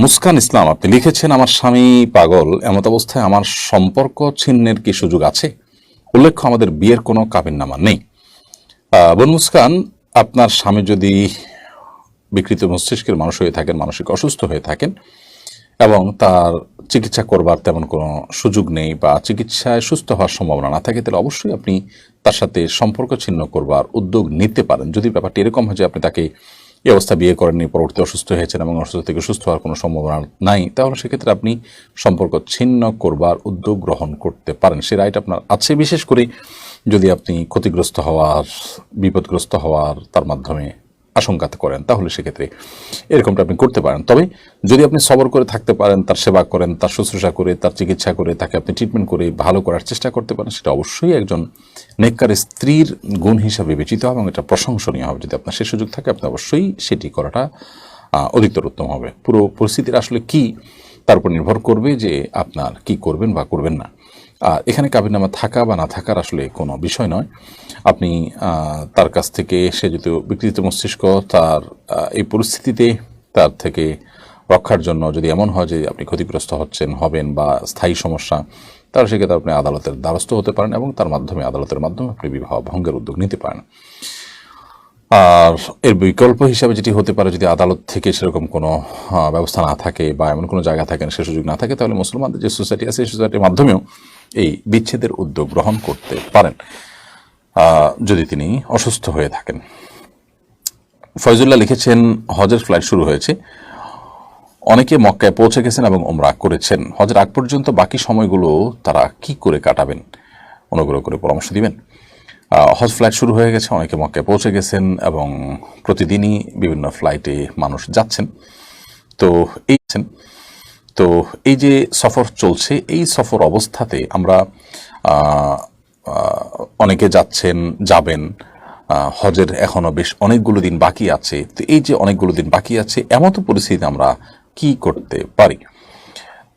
মুস্কান ইসলাম আপনি লিখেছেন, আমার স্বামী পাগল, এমত অবস্থায় আমার সম্পর্ক ছিন্নের কি সুযোগ আছে? উল্লেখ্য আমাদের বিয়ের কোনো কাবিননামা নেই। বোন মুস্কান, আপনার স্বামী যদি বিকৃত মস্তিষ্কের মানুষ হয়ে থাকেন, মানসিক অসুস্থ হয়ে থাকেন এবং তার চিকিৎসা করবার তেমন কোনো সুযোগ নেই বা চিকিৎসায় সুস্থ হওয়ার সম্ভাবনা না থাকে, তাহলে অবশ্যই আপনি তার সাথে সম্পর্ক ছিন্ন করবার উদ্যোগ নিতে পারেন। যদি ব্যাপারটি এরকম হয় যে আপনি তাকে এই অবস্থা বিয়ে করেননি, পরবর্তী অসুস্থ হয়েছেন এবং অসুস্থ থেকে সুস্থ হওয়ার কোনো সম্ভাবনা নাই, তাহলে সেক্ষেত্রে আপনি সম্পর্ক ছিন্ন করবার উদ্যোগ গ্রহণ করতে পারেন। সে রাইট আপনার আছে, বিশেষ করে যদি আপনি ক্ষতিগ্রস্ত হওয়ার, বিপদগ্রস্ত হওয়ার তার মাধ্যমে আশঙ্কা করেন, তাহলে সেক্ষেত্রে এরকমটা আপনি করতে পারেন। তবে যদি আপনি সবর করে থাকতে পারেন, তার সেবা করেন, তার শুশ্রূষা করে, তার চিকিৎসা করে, তাকে আপনি ট্রিটমেন্ট করে ভালো করার চেষ্টা করতে পারেন, সেটা অবশ্যই একজন নেককার স্ত্রীর গুণ হিসাবে বিবেচিত হবে এবং এটা প্রশংসনীয় হবে। যদি আপনার সে সুযোগ থাকে, আপনি অবশ্যই সেটি করাটা অধিকতর উত্তম হবে। পুরো পরিস্থিতির আসলে কি তার উপর নির্ভর করবে যে আপনার কি করবেন বা করবেন না। আর এখানে কাবিননামা থাকা বা না থাকার আসলে কোনো বিষয় নয়। আপনি তার কাছ থেকে, সে যদি বিকৃত মস্তিষ্ক, তার এই পরিস্থিতিতে তার থেকে রক্ষার জন্য যদি এমন হয় যে আপনি ক্ষতিগ্রস্ত হবেন বা স্থায়ী সমস্যা, তাহলে সেক্ষেত্রে আপনি আদালতের দ্বারস্থ হতে পারেন এবং তার মাধ্যমে, আদালতের মাধ্যমে আপনি বিবাহ ভঙ্গের উদ্যোগ নিতে পারেন। আর এর বিকল্প হিসাবে যেটি হতে পারে, যদি আদালত থেকে সেরকম কোনো ব্যবস্থা না থাকে বা এমন কোনো জায়গা থাকে, সে সুযোগ না থাকে, তাহলে মুসলমানদের যে সোসাইটি আছে, সেই সোসাইটির মাধ্যমেও এই বিচ্ছেদের উদ্যোগ গ্রহণ করতে পারেন যদি তিনি অসুস্থ হয়ে থাকেন। ফয়জুল্লাহ লিখেছেন, হজের ফ্লাইট শুরু হয়েছে, অনেকে মক্কায় পৌঁছে গেছেন এবং ওমরা করেছেন। হজের আগ পর্যন্ত বাকি সময়গুলো তারা কি করে কাটাবেন, অনুগ্রহ করে পরামর্শ দিবেন। হজ ফ্লাইট শুরু হয়ে গেছে, অনেকে মক্কায় পৌঁছে গেছেন এবং প্রতিদিনই বিভিন্ন ফ্লাইটে মানুষ যাচ্ছেন। তো এই যে সফর চলছে, এই সফর অবস্থাতে আমরা অনেকে যাবেন, হজের এখনো বেশ অনেকগুলো দিন বাকি আছে। তো এই যে অনেকগুলো দিন বাকি আছে, এমন পরিস্থিতিতে আমরা কি করতে পারি?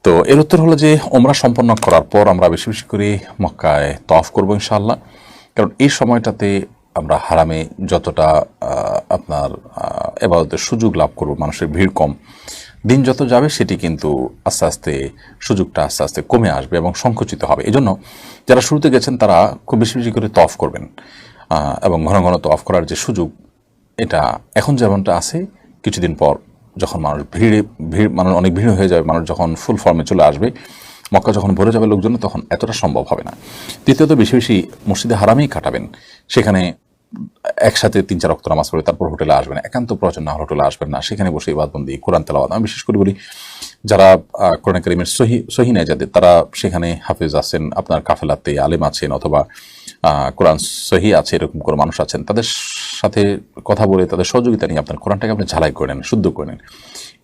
তো এর উত্তর হলো যে ওমরা সম্পন্ন করার পর আমরা বেশি বেশি করে মক্কায় তওয়াফ করবো ইনশাআল্লাহ। কারণ এই সময়টাতে আমরা হারামে যতটা আপনার ইবাদতের সুযোগ লাভ করব, মানুষের ভিড় কম, দিন যত যাবে সেটি কিন্তু আস্তে আস্তে সুযোগটা আস্তে আস্তে কমে আসবে এবং সংকুচিত হবে। এজন্য যারা শুরুতে গেছেন তারা খুব বেশি বেশি করে তওয়াফ করবেন এবং ঘন ঘন তওয়াফ করার যে সুযোগ, এটা এখন যেমনটা আছে, কিছুদিন পর যখন মানুষ অনেক ভিড় হয়ে যাবে, মানুষ যখন ফুল ফর্মে চলে আসবে, মক্কা যখন ভরে যাবে লোকজন, তখন এতটা সম্ভব হবে না। দ্বিতীয়ত, বেশি বেশি মসজিদে হারামেই কাটাবেন। সেখানে একসাথে 3-4 ওয়াক্ত নামাজ পড়ে তারপর হোটেলে আসবেন, একান্ত প্রয়োজন না হলে হোটেলে আসবেন না, সেখানে বসে ইবাদতবন্দি, কোরআন তেলাওয়াত। আমি বিশেষ করে বলি, যারা কোরআন কারীমের সহি নেয় যাদের, তারা সেখানে হাফেজ আছেন, আপনার কাফেলাতে আলেম আছেন, অথবা কোরআন সহি আছে, এরকম কোনো মানুষ আছেন, তাদের সাথে কথা বলে তাদের সহযোগিতা নিয়ে আপনার কোরআনটাকে আপনি ঝালাই করে নেন, শুদ্ধ করে নেন।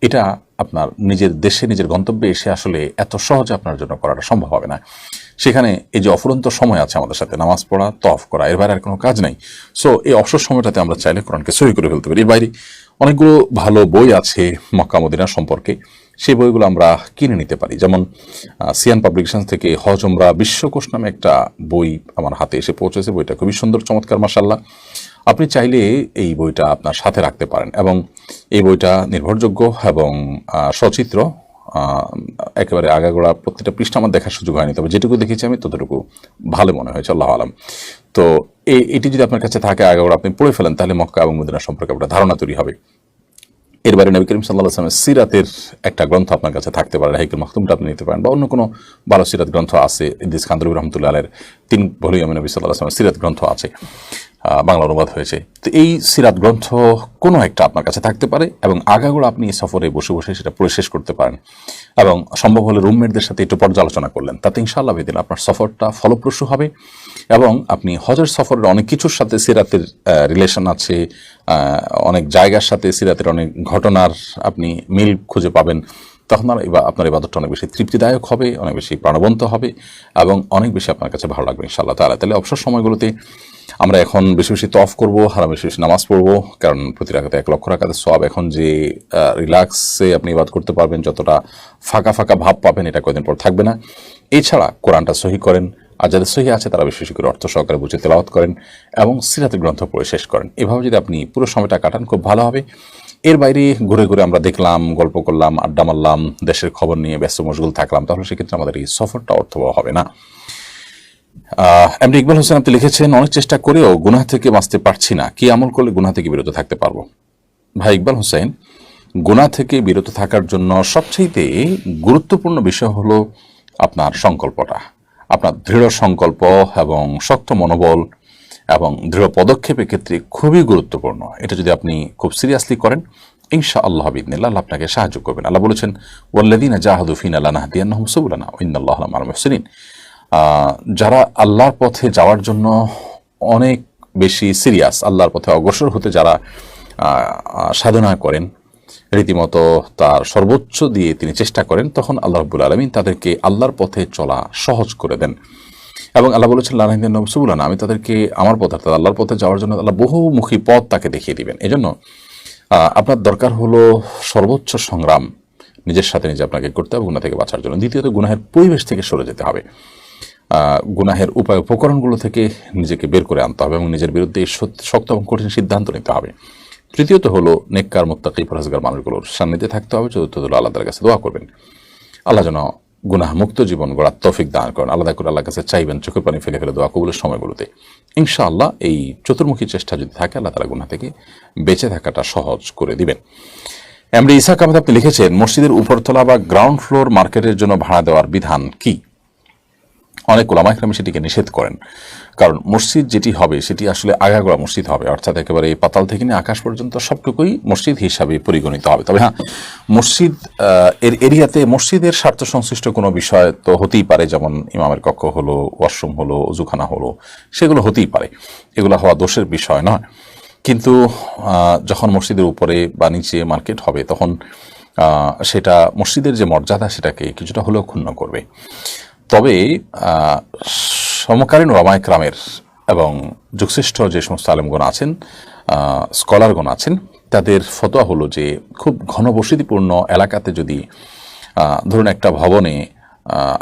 এটা আপনার নিজের দেশে, নিজের গন্তব্যে এসে আসলে এত সহজে আপনার জন্য করাটা সম্ভব হবে না। সেখানে এই যে অফুরন্ত সময় আছে আমাদের সাথে, নামাজ পড়া, তওয়াফ করা, এর বাইরে আর কোনো কাজ নেই। সো এই অবসর সময়টাতে আমরা চাইলে কোরআনকে সহি করে ফেলতে পারি। এর বাইরে অনেকগুলো ভালো বই আছে মক্কা মদিনা সম্পর্কে, সেই বইগুলো আমরা কিনে নিতে পারি। যেমন সিয়ান পাবলিকেশন থেকে হজ উমরা বিশ্বকোষ নামে একটা বই আমার হাতে এসে পৌঁছেছে। বইটা খুবই সুন্দর, চমৎকার, মাশাআল্লাহ। আপনি চাইলে এই বইটা আপনার সাথে রাখতে পারেন এবং এই বইটা নির্ভরযোগ্য এবং সচিত্র, একেবারে আগাগোড়া প্রত্যেকটা পৃষ্ঠা আমার দেখার সুযোগ হয়নি, তবে যেটুকু দেখেছি আমি ততটুকু ভালো মনে হয়েছে, আল্লাহু আলাম। তো এটি যদি আপনার কাছে থাকে, আগাগোড়া আপনি পড়ে ফেলেন, তাহলে মক্কা এবং মদিনা সম্পর্কে একটা ধারণা তৈরি হবে। এর বাইরে নবী করিম সাল্লাল্লাহু আলাইহি ওয়াসাল্লামের সিরাতের একটা গ্রন্থ আপনার কাছে থাকতে পারে, রাহিকুল মাখতুমটা আপনি নিতে পারেন, বা অন্য কোনো ভালো সিরাত গ্রন্থ আছে। ইদ্রিস কান্দরবী রহমতুল্লাহ আলাইহির 3 ভলিউমে নবী সাল্লাল্লাহু আলাইহি ওয়াসাল্লামের সিরাত গ্রন্থ আছে, বাংলা অনুবাদ হয়েছে। তো এই সিরাত গ্রন্থ কোনো একটা আপনার কাছে থাকতে পারে এবং আগাগোড়া আপনি সফরে বসে বসে সেটা পড়ে শেষ করতে পারেন এবং সম্ভব হলে রুমমেটদের সাথে একটু পর্যালোচনা করলেন, তাতে ইনশাআল্লাহ বেদিন আপনার সফরটা ফলপ্রসূ হবে এবং আপনি হজের সফরের অনেক কিছুর সাথে সিরাতের রিলেশন আছে, অনেক জায়গার সাথে সিরাতের অনেক ঘটনার আপনি মিল খুঁজে পাবেন। তখন আপনার ইবাদতটা অনেক বেশি তৃপ্তিদায়ক হবে, অনেক বেশি প্রাণবন্ত হবে এবং অনেক বেশি আপনার কাছে ভালো লাগবে ইনশাআল্লাহ তাআলা। তাহলে অবসর সময়গুলোতে আমরা এখন বেশি বেশি তওয়াফ করবো, হারাম বেশি বেশি নামাজ পড়বো, কারণ প্রতি রাকাতে 1 লক্ষ রাকাতের সওয়াব। এখন যে রিল্যাক্সে আপনি ইবাদত করতে পারবেন, যতটা ফাঁকা ফাঁকা ভাব পাবেন, এটা কয়েকদিন পর থাকবে না। এছাড়া কোরআনটা সহি করেন, আর যাদের সহি আছে তারা বেশি বেশি করে অর্থ সহকারে বুঝে তেলাওয়াত করেন এবং সিরাতের গ্রন্থ পড়ে শেষ করেন। এভাবে যদি আপনি পুরো সময়টা কাটান, খুব ভালো হবে। এর বাইরে ঘুরে ঘুরে আমরা দেখলাম, গল্প করলাম, আড্ডা মারলাম, দেশের খবর নিয়ে ব্যস্ত মশগুল থাকলাম, তাহলে সেক্ষেত্রে আমাদের এই সফরটা অর্থবহ হবে না। এমডি ইকবাল হোসেন আপনি লিখেছেন, অনেক চেষ্টা করেও গুনাহ থেকে বাঁচতে পারছি না, কি আমল করলে গুনাহ থেকে বিরত থাকতে পারবো? ভাই ইকবাল হোসেন, গুনাহ থেকে বিরত থাকার জন্য সবচেয়ে গুরুত্বপূর্ণ বিষয় হলো আপনার সংকল্পটা, আপনার দৃঢ় সংকল্প এবং শক্ত মনোবল এবং দৃঢ় পদক্ষেপের ক্ষেত্রে খুবই গুরুত্বপূর্ণ। এটা যদি আপনি খুব সিরিয়াসলি করেন, ইনশাআল্লাহ বিইذনিল্লাহ আল্লাহ আপনাকে সাহায্য করবেন। আল্লাহ বলেছেন, ওয়াল্লাযীনা জাহাদু ফীনা লানাহদিয়ান্নাহুম সুবুলানা ওয়া ইন্নাল্লাহা লামাল মুহসিনিন। যারা আল্লাহর পথে যাওয়ার জন্য অনেক বেশি সিরিয়াস, আল্লাহর পথে অগ্রসর হতে যারা সাধনা করেন, রীতিমতো তার সর্বোচ্চ দিয়ে তিনি চেষ্টা করেন, তখন আল্লাহ রাব্বুল আলামিন তাদেরকে আল্লাহর পথে চলা সহজ করে দেন। এবং আল্লাহ বলেছেন, লানাহদিয়ান্নাহুম সুবুলানা, আমি তাদেরকে আমার পথ অর্থাৎ আল্লাহর পথে যাওয়ার জন্য আল্লাহ বহুমুখী পথ তাকে দেখিয়ে দিবেন। এজন্য আপনার দরকার হলো সর্বোচ্চ সংগ্রাম নিজের সাথে নিজে আপনাকে করতে হবে গুনাহ থেকে বাঁচার জন্য। দ্বিতীয়ত, গুনাহের পরিবেশ থেকে সরে যেতে হবে, গুনাহের উপায় উপকরণগুলো থেকে নিজেকে বের করে আনতে হবে এবং নিজের বিরুদ্ধে শক্ত এবং কঠিন সিদ্ধান্ত নিতে হবে। তৃতীয়ত হলো নেককার মুত্তাকি পরহেজগার মানুষগুলোর সান্নিধ্যে থাকতে হবে। চতুর্থ হলো আল্লাহর কাছে দোয়া করবেন, আল্লাহ যেন গুনাহ মুক্ত জীবন গড়ার তৌফিক দান করেন। আলাদা করে আল্লাহর কাছে চাইবেন, চোখের পানি ফেলে ফেলে দোয়া কবুলের সময়গুলোতে। ইনশাআল্লাহ এই চতুর্মুখী চেষ্টা যদি থাকে, আল্লাহ তাআলা গুনাহ থেকে বেঁচে থাকাটা সহজ করে দিবেন। এমডি ইসাক আহমেদ আপনি লিখেছেন, মসজিদের উপরতলা বা গ্রাউন্ড ফ্লোর মার্কেটের জন্য ভাড়া দেওয়ার বিধান কি? অনেক ওলামা ইকরাম সেটিকে নিষেধ করেন, কারণ মসজিদ যেটি হবে সেটি আসলে আগাগোড়া মসজিদ হবে, অর্থাৎ একেবারে পাতাল থেকে নিয়ে আকাশ পর্যন্ত সবটুকুই মসজিদ হিসাবে পরিগণিত হবে। তবে হ্যাঁ, মসজিদ এর এরিয়াতে মসজিদের স্বার্থ সংশ্লিষ্ট কোনো বিষয় তো হতেই পারে, যেমন ইমামের কক্ষ হলো, ওয়াশরুম হলো, অজুখানা হলো, সেগুলো হতেই পারে, এগুলো হওয়া দোষের বিষয় নয়। কিন্তু যখন মসজিদের উপরে বা নিচে মার্কেট হবে, তখন সেটা মসজিদের যে মর্যাদা সেটাকে কিছুটা হলেও ক্ষুণ্ণ করবে। তবে সমকালীন ওলামা ইকরামের এবং যুগশ্রেষ্ঠ যে সমস্ত আলেমগণ আছেন, স্কলারগণ আছেন, তাদের ফতোয়া হলো যে খুব ঘনবসতিপূর্ণ এলাকাতে যদি ধরুন একটা ভবনে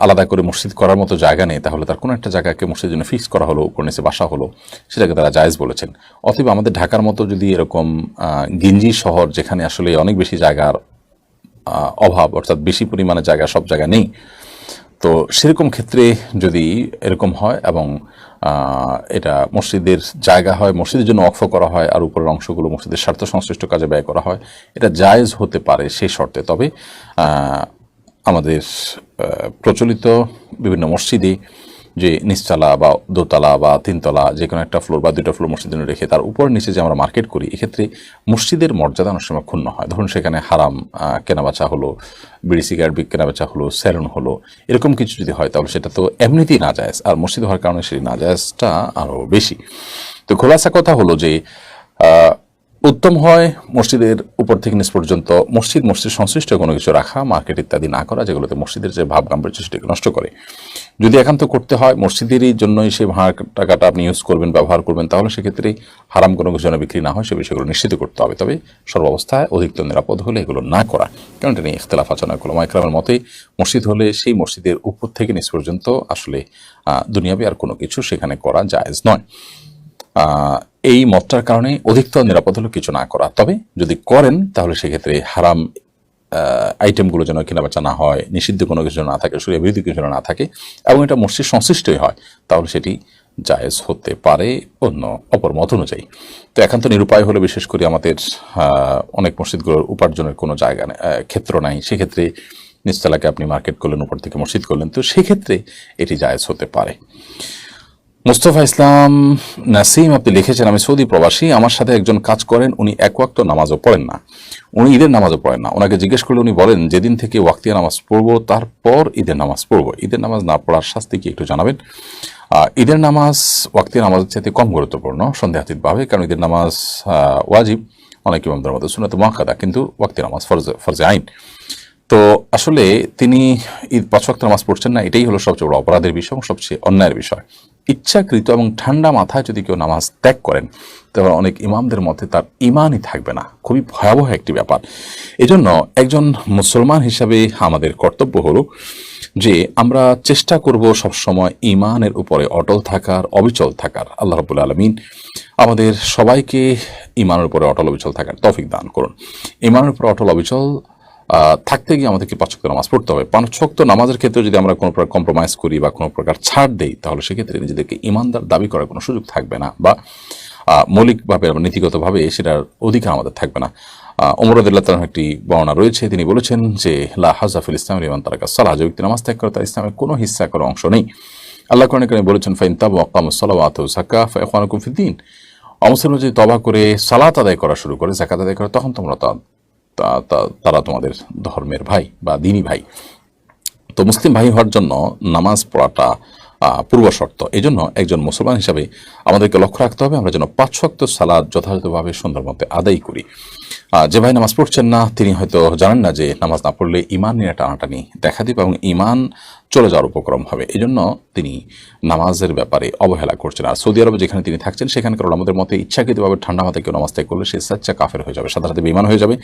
আলাদা করে মসজিদ করার মতো জায়গা নেই, তাহলে তার কোনো একটা জায়গাকে মসজিদের জন্য ফিক্স করা হলো, উপর নিচে বাসা হলো, সেটাকে তারা জায়েজ বলেছেন। অথবা আমাদের ঢাকার মতো যদি এরকম গিঞ্জি শহর, যেখানে আসলে অনেক বেশি জায়গার অভাব, অর্থাৎ বেশি পরিমাণে জায়গা সব জায়গা নেই, তো সেরকম ক্ষেত্রে যদি এরকম হয় এবং এটা মসজিদের জায়গা হয়, মসজিদের জন্য ওয়াকফ করা হয়, আর উপরের অংশগুলো মসজিদের স্বার্থ সংশ্লিষ্ট কাজে ব্যয় করা হয়, এটা জায়েজ হতে পারে সেই শর্তে। তবে আমাদের প্রচলিত বিভিন্ন মসজিদে যে নিচতলা বা দোতলা বা তিনতলা যে কোনো একটা ফ্লোর বা দুটো ফ্লোর মসজিদের রেখে তার উপর নিচে যে আমরা মার্কেট করি, এক্ষেত্রে মসজিদের মর্যাদা অনেক সময় ক্ষুণ্ণ হয়। ধরুন সেখানে হারাম কেনাবেচা হলো, বিড়ি সিগারেট কেনাবেচা হলো, স্যালুন হলো, এরকম কিছু যদি হয়, তাহলে সেটা তো এমনিতেই না জায়েজ, আর মসজিদ হওয়ার কারণে সেই না জায়েজটা আরও বেশি। তো খোলাসা কথা হলো যে উত্তম হয় মসজিদের উপর থেকে নিচ পর্যন্ত মসজিদ সংশ্লিষ্ট কোনো কিছু রাখা, মার্কেট ইত্যাদি না করা, যেগুলোতে মসজিদের যে ভাব গাম্ভীর্য সেটাকে নষ্ট করে। যদি একান্ত করতে হয় মসজিদেরই জন্যই সেই ভাড়া টাকাটা আপনি ইউজ করবেন, ব্যবহার করবেন, তাহলে সেক্ষেত্রে হারাম কোনো কিছু যেন বিক্রি না হয় সে বিষয়গুলো নিশ্চিত করতে হবে। তবে সর্বাবস্থায় অধিকতর নিরাপদ হলে এগুলো না করা, কারণ এটা নিয়ে ইখতিলাফ আছে অনেক ওলামা ইকরামের মতে। মসজিদ হলে সেই মসজিদের উপর থেকে নিচ পর্যন্ত আসলে দুনিয়াবি আর কোনো কিছু সেখানে করা জায়েজ নয়। এই মতটার কারণে অধিকতর নিরাপদ হলো কিছু না করা। তবে যদি করেন তাহলে সেক্ষেত্রে হারাম আইটেমগুলো যেন কেনাবেচা না হয়, নিষিদ্ধ কোনো কিছু না থাকে, শরীয়ত বিরোধী কিছু না থাকে, এবং এটা মসজিদ সংশ্লিষ্টই হয়, তাহলে সেটি জায়েজ হতে পারে অন্য অপর মত অনুযায়ী। তো একান্ত নিরুপায় হলে, বিশেষ করে আমাদের অনেক মসজিদগুলোর উপার্জনের কোনো জায়গা ক্ষেত্র নাই, সেক্ষেত্রে নিচতলাকে আপনি মার্কেট করলেন, উপর থেকে মসজিদ করলেন, তো সেক্ষেত্রে এটি জায়েজ হতে পারে। মুস্তফা ইসলাম নাসিম আপনি লিখেছেন, আমি সৌদি প্রবাসী, আমার সাথে একজন কাজ করেন, উনি এক ওয়াক্ত নামাজও পড়েন না, উনি ঈদের নামাজও পড়েন না। ওনাকে জিজ্ঞেস করলে উনি বলেন, যেদিন থেকে ওয়াক্তিয়া নামাজ পড়বো তারপর ঈদের নামাজ পড়বো। ঈদের নামাজ না পড়ার শাস্তি কি একটু জানাবেন? ঈদের নামাজ ওয়াক্তিয়া নামাজের চাইতে কম গুরুত্বপূর্ণ সন্দেহাতীতভাবে, কারণ ঈদের নামাজ ওয়াজিব, অনেক ইমামদের মধ্যে সুন্নাত মুআক্কাদা, কিন্তু ওয়াক্তিয়া নামাজ ফরজে আইন। তো আসলে তিনি ঈদ 5 ওয়াক্ত নামাজ পড়ছেন না, এটাই হলো সবচেয়ে বড় অপরাধের বিষয় এবং সবচেয়ে অন্যায়ের বিষয়। ইচ্ছাকৃত এবং ঠান্ডা মাথায় যদি কেউ নামাজ ত্যাগ করেন, তবে অনেক ইমামদের মধ্যে তার ইমানই থাকবে না, খুবই ভয়াবহ একটি ব্যাপার। এজন্য একজন মুসলমান হিসাবে আমাদের কর্তব্য হলো যে আমরা চেষ্টা করব সবসময় ঈমানের উপরে অটল থাকার, অবিচল থাকার। আল্লাহ রাব্বুল আলামিন আমাদের সবাইকে ঈমানের উপরে অটল অবিচল থাকার তৌফিক দান করুন। ঈমানের উপরে অটল অবিচল থাকতে গিয়ে আমাদেরকে 5 ওয়াক্ত নামাজ পড়তে হবে। 5 ওয়াক্ত নামাজের ক্ষেত্রে যদি আমরা কোনো প্রকার কম্প্রোমাইজ করি বা কোনো প্রকার ছাড় দেই, তাহলে সেক্ষেত্রে নিজেদেরকে ঈমানদার দাবি করার কোনো সুযোগ থাকবে না, বা মৌলিকভাবে নীতিগতভাবে সেটার অধিকার আমাদের থাকবে না। ওমর রাদিয়াল্লাহু তাআলার একটি বর্ণনা রয়েছে, তিনি বলেছেন যে লা হাযা ফিল ইসলাম লিমান তারাকা সালাহ, যে ব্যক্তি নামাজ ত্যাগ করে তার ইসলামের কোনো হিস্সা, কোনো অংশ নেই। আল্লাহ কোরআনে কারিমে বলেছেন ফাইন তাবু ওয়া আকামুস সালাহ ওয়া আতাউ যাকাহ ফাইখওয়ানুকুম ফিদ্দীন, অমুসলিম যদি তওবা করে সালাত আদায় করা শুরু করে, যাকাত আদায় করে, তখন তোমরা তারা তোমাদের ধর্মের ভাই বা দ্বীনি ভাই। তো মুসলিম ভাই হওয়ার জন্য নামাজ পড়াটা পূর্ব শর্ত। এই জন্য একজন মুসলমান হিসাবে আমাদেরকে লক্ষ্য রাখতে হবে আমরা যেন 5 ওয়াক্ত সালাত যথাযথভাবে সুন্দর মতে আদায় করি। যে ভাই নামাজ পড়ছেন না, তিনি হয়তো জানেন না যে নামাজ না পড়লে ঈমান নিয়ে টানাটানি দেখা দিবে এবং ঈমান চলে যাওয়ার উপক্রম হবে। এই জন্য তিনি নামাজের ব্যাপারে অবহেলা করছেন। আর সৌদি আরবে যেখানে তিনি থাকছেন, সেখানকার ওলামাদের মতে ইচ্ছাকৃতভাবে ঠান্ডা মাথায় কেউ নামাজ ত্যাগ করলে সে সাচ্চা কাফের হয়ে যাবে, সাধারণত বেঈমান হয়ে যাবে।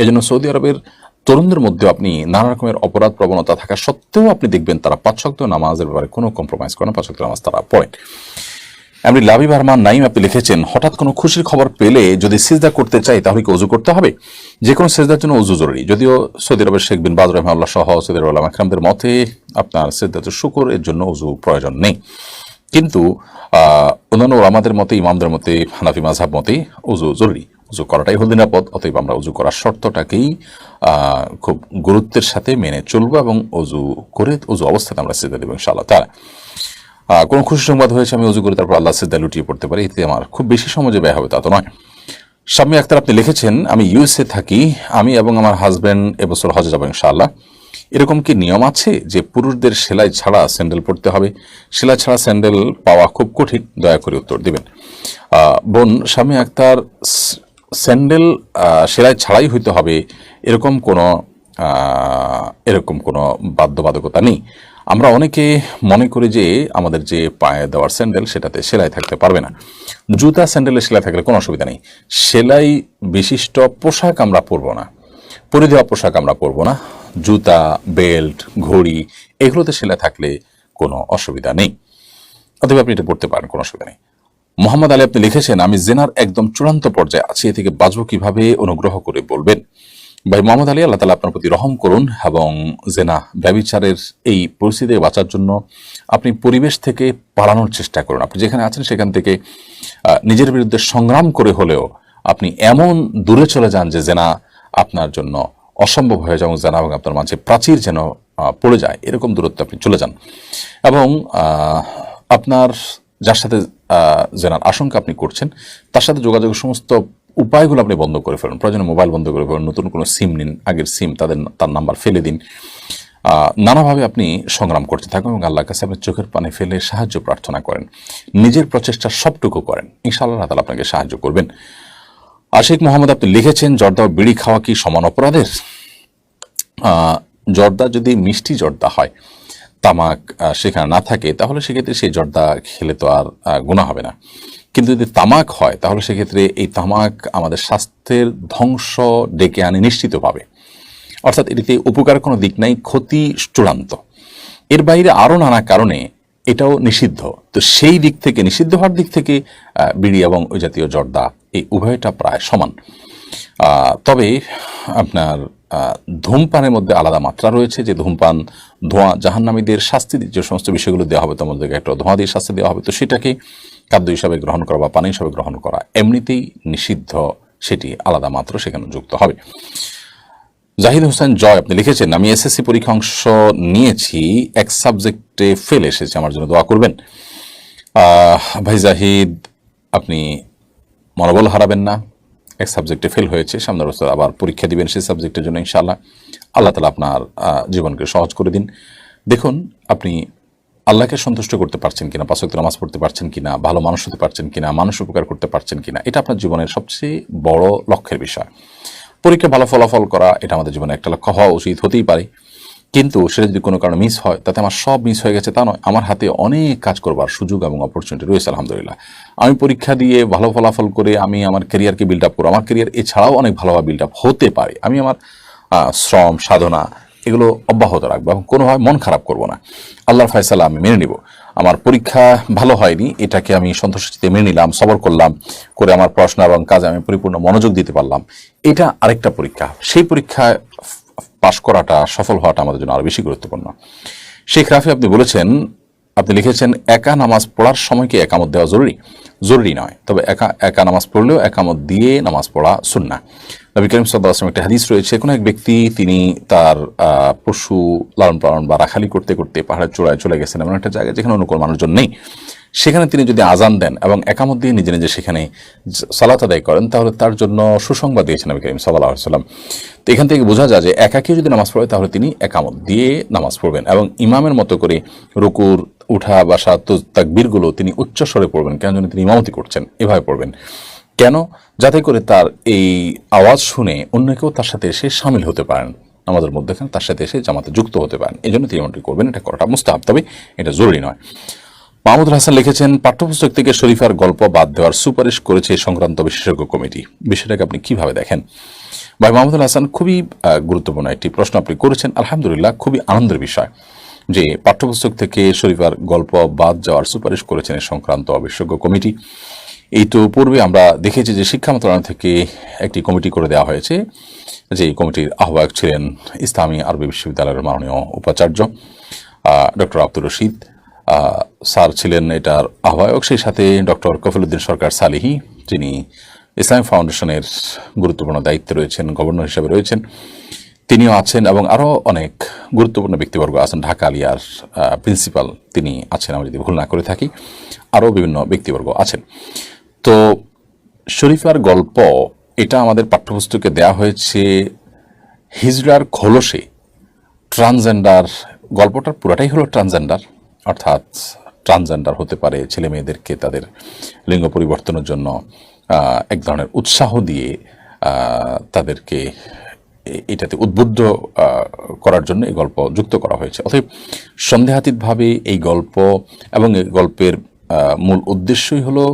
এই জন্য সৌদি আরবের তরুণদের মধ্যে আপনি নানা রকমের অপরাধ প্রবণতা থাকা সত্ত্বেও আপনি দেখবেন তারা 5 ওয়াক্ত নামাজের ব্যাপারে কোনো কম্প্রোমাইজ করে না, 5 ওয়াক্ত নামাজ তারা পড়েন। এমনি লাবিব রহমান নাইম আপনি লিখেছেন, হঠাৎ কোনো খুশির খবর পেলে যদি সিজদা করতে চাই তাহলে কি ওযু করতে হবে? যে কোনো সিজদার জন্য ওযু জরুরি। যদিও সৌদি আরবের শেখ বিন বাজ রাহিমাহুল্লাহ সহ সৌদি আরবের উলামা ইকরামদের মতে আপনার সিজদাতুল শুকর এর জন্য ওযু প্রয়োজন নেই, কিন্তু অন্যান্য ওলামাদের মতে, ইমামদের মতে, হানাফি মাযহাব মতে ওযু জরুরি। ওযু করাটাই হল নিরাপদ। অতএব আমরা ওযু করার শর্তটাকেই খুব গুরুত্বের সাথে মেনে চলবো এবং ওযু করে ওযু অবস্থাতে আমরা সিজদা দেব ইনশাআল্লাহ তাআলা। কোনো খুশি সংবাদ হয়েছে, আমি ওযু করে তারপর আল্লাহ সিজদা লুটিয়ে পড়তে পারি, এতে আমার খুব বেশি সময় যে ব্যয় হবে তা তো নয়। শাম্মী আক্তার আপনি লিখেছেন, আমি ইউএসএ থাকি, আমি এবং আমার হাজব্যান্ড এবছর হজে যাবো ইনশাআল্লাহ। এরকম কি নিয়ম আছে যে পুরুষদের সেলাই ছাড়া স্যান্ডেল পরতে হবে? সেলাই ছাড়া স্যান্ডেল পাওয়া খুব কঠিন, দয়া করে উত্তর দিবেন। বোন শাম্মী আক্তার, স্যান্ডেল সেলাই ছাড়াই হইতে হবে এরকম কোনো বাধ্যবাধকতা নেই। আমরা অনেকে মনে করি যে আমাদের যে পায়ে দেওয়ার স্যান্ডেল সেটাতে সেলাই থাকতে পারবে না। জুতা স্যান্ডেলে সেলাই থাকলে কোনো অসুবিধা নেই। সেলাই বিশিষ্ট পোশাক আমরা পরবো না, পরে দেওয়া পোশাক আমরা পরবো না। জুতা, বেল্ট, ঘড়ি এগুলোতে সেলাই থাকলে কোনো অসুবিধা নেই, অথবা আপনি এটা পড়তে পারেন, কোনো অসুবিধা নেই। মোহাম্মদ আলী আপনি লিখেছেন, আমি জেনার একদম চূড়ান্ত পর্যায়ে আছি, এ থেকে বাঁচবো কিভাবে, অনুগ্রহ করে বলবেন। ভাই মোহাম্মদ আলী, আল্লাহ তাআলা আপনার প্রতি রহম করুন এবং জেনা ব্যভিচারের এই পরিস্থিতি থেকে বাঁচার জন্য আপনি পরিবেশ থেকে পালানোর চেষ্টা করুন। আপনি যেখানে আছেন সেখান থেকে নিজের বিরুদ্ধে সংগ্রাম করে হলেও আপনি এমন দূরে চলে যান যে জেনা আপনার জন্য অসম্ভব হয়ে যায় এবং জেনা এবং আপনার মাঝে প্রাচীর যেন পড়ে যায়, এরকম দূরত্বে আপনি চলে যান এবং আপনার যার সাথে জেনার আশঙ্কা আপনি করছেন তার সাথে যোগাযোগের সমস্ত উপায়গুলো আপনি বন্ধ করে ফেলুন। প্রয়োজনে মোবাইল বন্ধ করে ফেলুন, নতুন কোনো সিম নিন, আগের সিম তার নাম্বার ফেলে দিন। নানাভাবে আপনি সংগ্রাম করতে থাকুন এবং আল্লাহর কাছে আপনি চোখের পানি ফেলে সাহায্য প্রার্থনা করেন, নিজের প্রচেষ্টা সবটুকু করেন, ইনশাআল্লাহ আল্লাহ তাআলা আপনাকে সাহায্য করবেন। আশিক মোহাম্মদ আপনি লিখেছেন, জর্দা ও বিড়ি খাওয়া কি সমান অপরাধের? জর্দা যদি মিষ্টি জর্দা হয়, তামাক সেখানে না থাকে, তাহলে সেক্ষেত্রে সেই জর্দা খেলে তো আর গুনাহ হবে না। কিন্তু যদি তামাক হয় তাহলে সেক্ষেত্রে এই তামাক আমাদের স্বাস্থ্যের ধ্বংস ডেকে আনে নিশ্চিতভাবে, অর্থাৎ এটিতে উপকার কোনো দিক নাই, ক্ষতি চূড়ান্ত। এর বাইরে আরও নানা কারণে এটাও নিষিদ্ধ। তো সেই দিক থেকে, নিষিদ্ধ হওয়ার দিক থেকে বিড়ি এবং ওই জাতীয় জর্দা এই উভয়টা প্রায় সমান। তবে আপনার ধূমপানের মধ্যে আলাদা মাত্রা রয়েছে, যে ধূমপান ধোঁয়া, জাহান্নামীদের শাস্তি যে সমস্ত বিষয়গুলো দেওয়া হবে তার মধ্যে একটা ধোঁয়া দিয়ে শাস্তি দেওয়া হবে, তো সেটাকে খাদ্য হিসাবে গ্রহণ করা বা পানি হিসাবে গ্রহণ করা এমনিতেই নিষিদ্ধ, সেটি আলাদা মাত্র সেখানে যুক্ত হবে। জাহিদ হোসেন জয় আপনি লিখেছেন, আমি এসএসসি পরীক্ষা অংশ নিয়েছি, এক সাবজেক্টে ফেল এসেছে, আমার জন্য দোয়া করবেন। ভাই জাহিদ, আপনি মনোবল হারাবেন না, এক সাবজেক্টে ফেল হয়েছে, সামনের বছর আবার পরীক্ষা দিবেন সেই সাবজেক্টের জন্য ইনশাআল্লাহ। আল্লাহ তাআলা আপনার জীবনকে সহজ করে দিন। দেখুন আপনি আল্লাহকে সন্তুষ্ট করতে পারছেন কিনা, 5 ওয়াক্ত নামাজ পড়তে পারছেন কিনা, ভালো মানুষ হতে পারছেন কিনা, মানুষ উপকার করতে পারছেন কিনা, এটা আপনার জীবনের সবচেয়ে বড় লক্ষ্যের বিষয়। পরীক্ষা ভালো ফলাফল করা এটা আমাদের জীবনে একটা লক্ষ্য হওয়া উচিত, হতেই পারে, কিন্তু সেটা যদি কোনো কারণে মিস হয় তাতে আমার সব মিস হয়ে গেছে তা নয়। আমার হাতে অনেক কাজ করবার সুযোগ এবং অপরচুনিটি রয়েছে আলহামদুলিল্লাহ। আমি পরীক্ষা দিয়ে ভালো ফলাফল করে আমি আমার ক্যারিয়ারকে বিল্ড আপ করবো, আমার ক্যারিয়ার এছাড়াও অনেক ভালোভাবে বিল্ড আপ হতে পারে। আমি আমার শ্রম সাধনা এগুলো অব্যাহত রাখবো এবং কোনোভাবে মন খারাপ করব না। আল্লাহর ফয়সালা আমি মেনে নিব। আমার পরীক্ষা ভালো হয়নি, এটাকে আমি সন্তুষ্টিতে মেনে নিলাম, সবর করলাম, করে আমার পড়াশোনা এবং কাজে আমি পরিপূর্ণ মনোযোগ দিতে পারলাম। এটা আরেকটা পরীক্ষা। সেই পরীক্ষায় পাশ করাটা, সফল হওয়াটা আমাদের জন্য আরো বেশি গুরুত্বপূর্ণ। শেখ রাফি আপনি লিখেছেন একা নামাজ পড়ার সময় কি একামত দেওয়া জরুরি? জরুরি নয়, তবে একা নামাজ পড়লেও একামত দিয়ে নামাজ পড়া সুন্নাহ। নবী করিম সাল্লাল্লাহু আলাইহি ওয়াসাল্লাম একটা হাদিস রয়েছে, কোনো এক ব্যক্তি তিনি তার পশু লালন পালন বা রাখালি করতে করতে পাহাড়ের চূড়ায় চলে গেছেন এমন একটা জায়গায় যেখানে অন্য কোনো মানুষজন নেই, সেখানে তিনি যদি আজান দেন এবং একামত দিয়ে নিজে নিজে সেখানে সালাত আদায় করেন, তাহলে তার জন্য সুসংবাদ দিয়েছেন নবী করিম সাল্লাল্লাহু আলাইহি ওয়াসাল্লাম। তো এখান থেকে বোঝা যায় যে একাকী যদি নামাজ পড়ে তাহলে তিনি একামত দিয়ে নামাজ পড়বেন এবং ইমামের মতো করে রুকুর উঠা বসা তাকবীরগুলো তিনি উচ্চ স্বরে পড়বেন, কেন যেন তিনি ইমামতি করছেন এভাবে পড়বেন। কেন? যাতে করে তার এই আওয়াজ শুনে অন্য কেউ তার সাথে এসে সামিল হতে পারেন, আমাদের মধ্যেখানে তার সাথে এসে জামাতে যুক্ত হতে পারেন। এই জন্য তিনি এমনটি করবেন। এটা করাটা মুস্তাহাব, তবে এটা জরুরি নয়। মাহমুদুল হাসান লিখেছেন, পাঠ্যপুস্তক থেকে শরীফার গল্প বাদ দেওয়ার সুপারিশ করেছে সংক্রান্ত বিশেষজ্ঞ কমিটি। বিষয়টাকে আপনি কিভাবে দেখেন? ভাই মাহমুদুল হাসান, খুবই গুরুত্বপূর্ণ একটি প্রশ্ন আপনি করেছেন। আলহামদুলিল্লাহ, খুবই আনন্দের বিষয় যে পাঠ্যপুস্তক থেকে শরীফার গল্প বাদ যাওয়ার সুপারিশ করেছেন এই সংক্রান্ত বিশেষজ্ঞ কমিটি। এই তো পূর্বে আমরা দেখেছি যে শিক্ষা মন্ত্রণালয় থেকে একটি কমিটি করে দেওয়া হয়েছে, যে কমিটির আহ্বায়ক ছিলেন ইসলামী আরবি বিশ্ববিদ্যালয়ের মাননীয় উপাচার্য ডক্টর আব্দুর রশিদ স্যার ছিলেন এটার আহ্বায়ক। সেই সাথে ডক্টর কফিলউদ্দিন সরকার সালিহি, যিনি ইসলামী ফাউন্ডেশনের গুরুত্বপূর্ণ দায়িত্বে রয়েছেন, গভর্নর হিসেবে রয়েছেন, তিনিও আছেন এবং আরও অনেক গুরুত্বপূর্ণ ব্যক্তিবর্গ আছেন। ঢাকা আলিয়ার প্রিন্সিপাল তিনি আছেন, আমি যদি ভুল না করে থাকি, আরও বিভিন্ন ব্যক্তিবর্গ আছেন। তো শরীফার গল্প এটা আমাদের পাঠ্যপুস্তকে দেয়া হয়েছে হিজরার খোলসে। ট্রান্সজেন্ডার গল্পটার পুরাটাই হলো ট্রান্সজেন্ডার, অর্থাৎ ট্রান্সজেন্ডার হতে পারে ছেলে মেয়েদেরকে তাদের লিঙ্গ পরিবর্তনের জন্য এক ধরনের উৎসাহ দিয়ে তাদেরকে এটাতে উদ্বুদ্ধ করার জন্য এই গল্প যুক্ত করা হয়েছে। অতএব সন্দেহাতীতভাবে এই গল্প এবং এই গল্পের মূল উদ্দেশ্যই হলো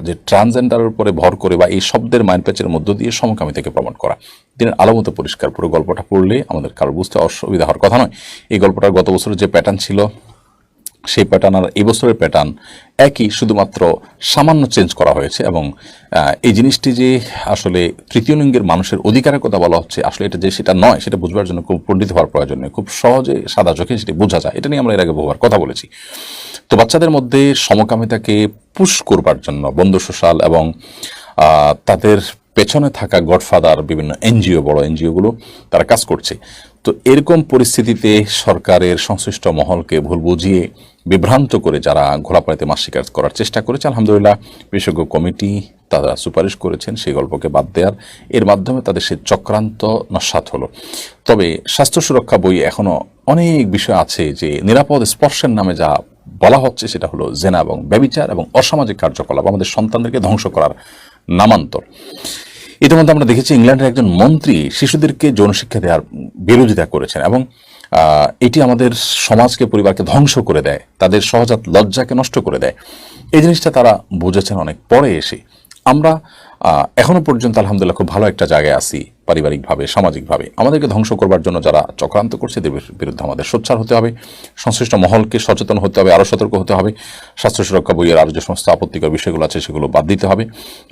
যে ট্রান্সজেন্ডারের উপরে ভর করে বা এই শব্দের মাইন্ডপ্যাচের মধ্য দিয়ে সমকামিতাকে প্রমাণ করা। দিনের আলো মতো পরিষ্কার পুরো গল্পটা পড়লে আমাদের কারো বুঝতে অসুবিধা হওয়ার কথা নয়। এই গল্পটার গত বছরের যে প্যাটার্ন ছিল সেই প্যাটার্ন আর এই বছরের প্যাটার্ন একই, শুধুমাত্র সামান্য চেঞ্জ করা হয়েছে। এবং এই জিনিসটি যে আসলে তৃতীয় লিঙ্গের মানুষের অধিকারের কথা বলা হচ্ছে, আসলে এটা যে সেটা নয়, সেটা বুঝবার জন্য খুব পণ্ডিত হওয়ার প্রয়োজন নেই, খুব সহজে সাদা চোখে সেটি বোঝা যায়। এটা নিয়ে আমরা এর আগে বহুবার কথা বলেছি। তো বাচ্চাদের মধ্যে সমকামিতাকে পুশ করবার জন্য বন্ধু সোশ্যাল এবং তাদের পেছনে থাকা গডফাদার বিভিন্ন এনজিও, বড় এনজিওগুলো তারা কাজ করছে। তো এরকম পরিস্থিতিতে সরকারের সংশ্লিষ্ট মহলকে ভুল বুঝিয়ে বিভ্রান্ত করে যারা ঘোলাপাড়িতে মাছ শিকার করার চেষ্টা করেছে, আলহামদুলিল্লাহ বিশেষজ্ঞ কমিটি তারা সুপারিশ করেছেন সেই গল্পকে বাদ দেওয়ার। এর মাধ্যমে তাদের সে চক্রান্ত নস্যাৎ হলো। তবে স্বাস্থ্য সুরক্ষা বই এখনো অনেক বিষয় আছে যে নিরাপদ স্পর্শের নামে যা বলা হচ্ছে সেটা হলো জেনা এবং ব্যভিচার এবং অসামাজিক কার্যকলাপ, আমাদের সন্তানদেরকে ধ্বংস করার নামান্তর। ইতিমধ্যে আমরা দেখেছি ইংল্যান্ডের একজন মন্ত্রী শিশুদেরকে যৌন শিক্ষা দেওয়ার বিরোধিতা করেছেন এবং এটি আমাদের সমাজকে, পরিবারকে ধ্বংস করে দেয়, তাদের সহজাত লজ্জাকে নষ্ট করে দেয়। এই জিনিসটা তারা বুঝেছেন অনেক পরে এসে। আমরা এখনো পর্যন্ত আলহামদুলিল্লাহ খুব ভালো একটা জায়গায় আছি পারিবারিকভাবে, সামাজিকভাবে। আমাদেরকে ধ্বংস করবার জন্য যারা চক্রান্ত করছে এদের বিরুদ্ধে আমাদের সোচ্চার হতে হবে, সংশ্লিষ্ট মহলকে সচেতন হতে হবে, আরও সতর্ক হতে হবে। স্বাস্থ্য সুরক্ষা বইয়ের আরও যে সমস্ত আপত্তিকর বিষয়গুলো আছে সেগুলো বাদ দিতে হবে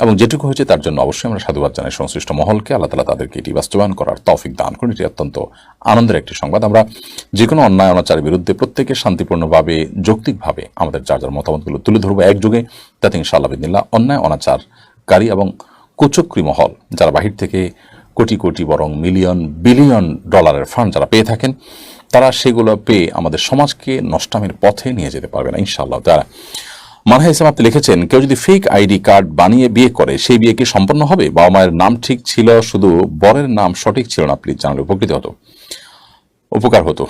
এবং যেটুকু হয়েছে তার জন্য অবশ্যই আমরা সাধুবাদ জানাই সংশ্লিষ্ট মহলকে। আল্লাহ তাআলা তাদেরকে এটি বাস্তবায়ন করার তৌফিক দান করুন। এটি অত্যন্ত আনন্দের একটি সংবাদ। আমরা যে কোনো অন্যায় অনাচারের বিরুদ্ধে প্রত্যেকে শান্তিপূর্ণভাবে, যৌক্তিকভাবে আমাদের যার যার মতামতগুলো তুলে ধরবো একযোগে, তাতে ইনশাআল্লাহ বিদিনিল্লাহ অন্যায় অনাচারকারী এবং কুচক্রী মহল যারা বাহির থেকে কোটি কোটি বরং মিলিয়ন বিলিয়ন ডলারের ফান্ড যারা পেয়ে থাকেন, তারা সেগুলো পেয়ে আমাদের সমাজকে নষ্টামের পথে নিয়ে যেতে পারবে না ইনশাআল্লাহ। তারা মানহা ইসলাম আপনি লিখেছেন, কেউ যদি ফেক আইডি কার্ড বানিয়ে বিয়ে করে সেই বিয়ে কি সম্পন্ন হবে? বাবা মায়ের নাম ঠিক ছিল, শুধু বরের নাম সঠিক ছিল না, প্লিজ জানালে উপকার হতো।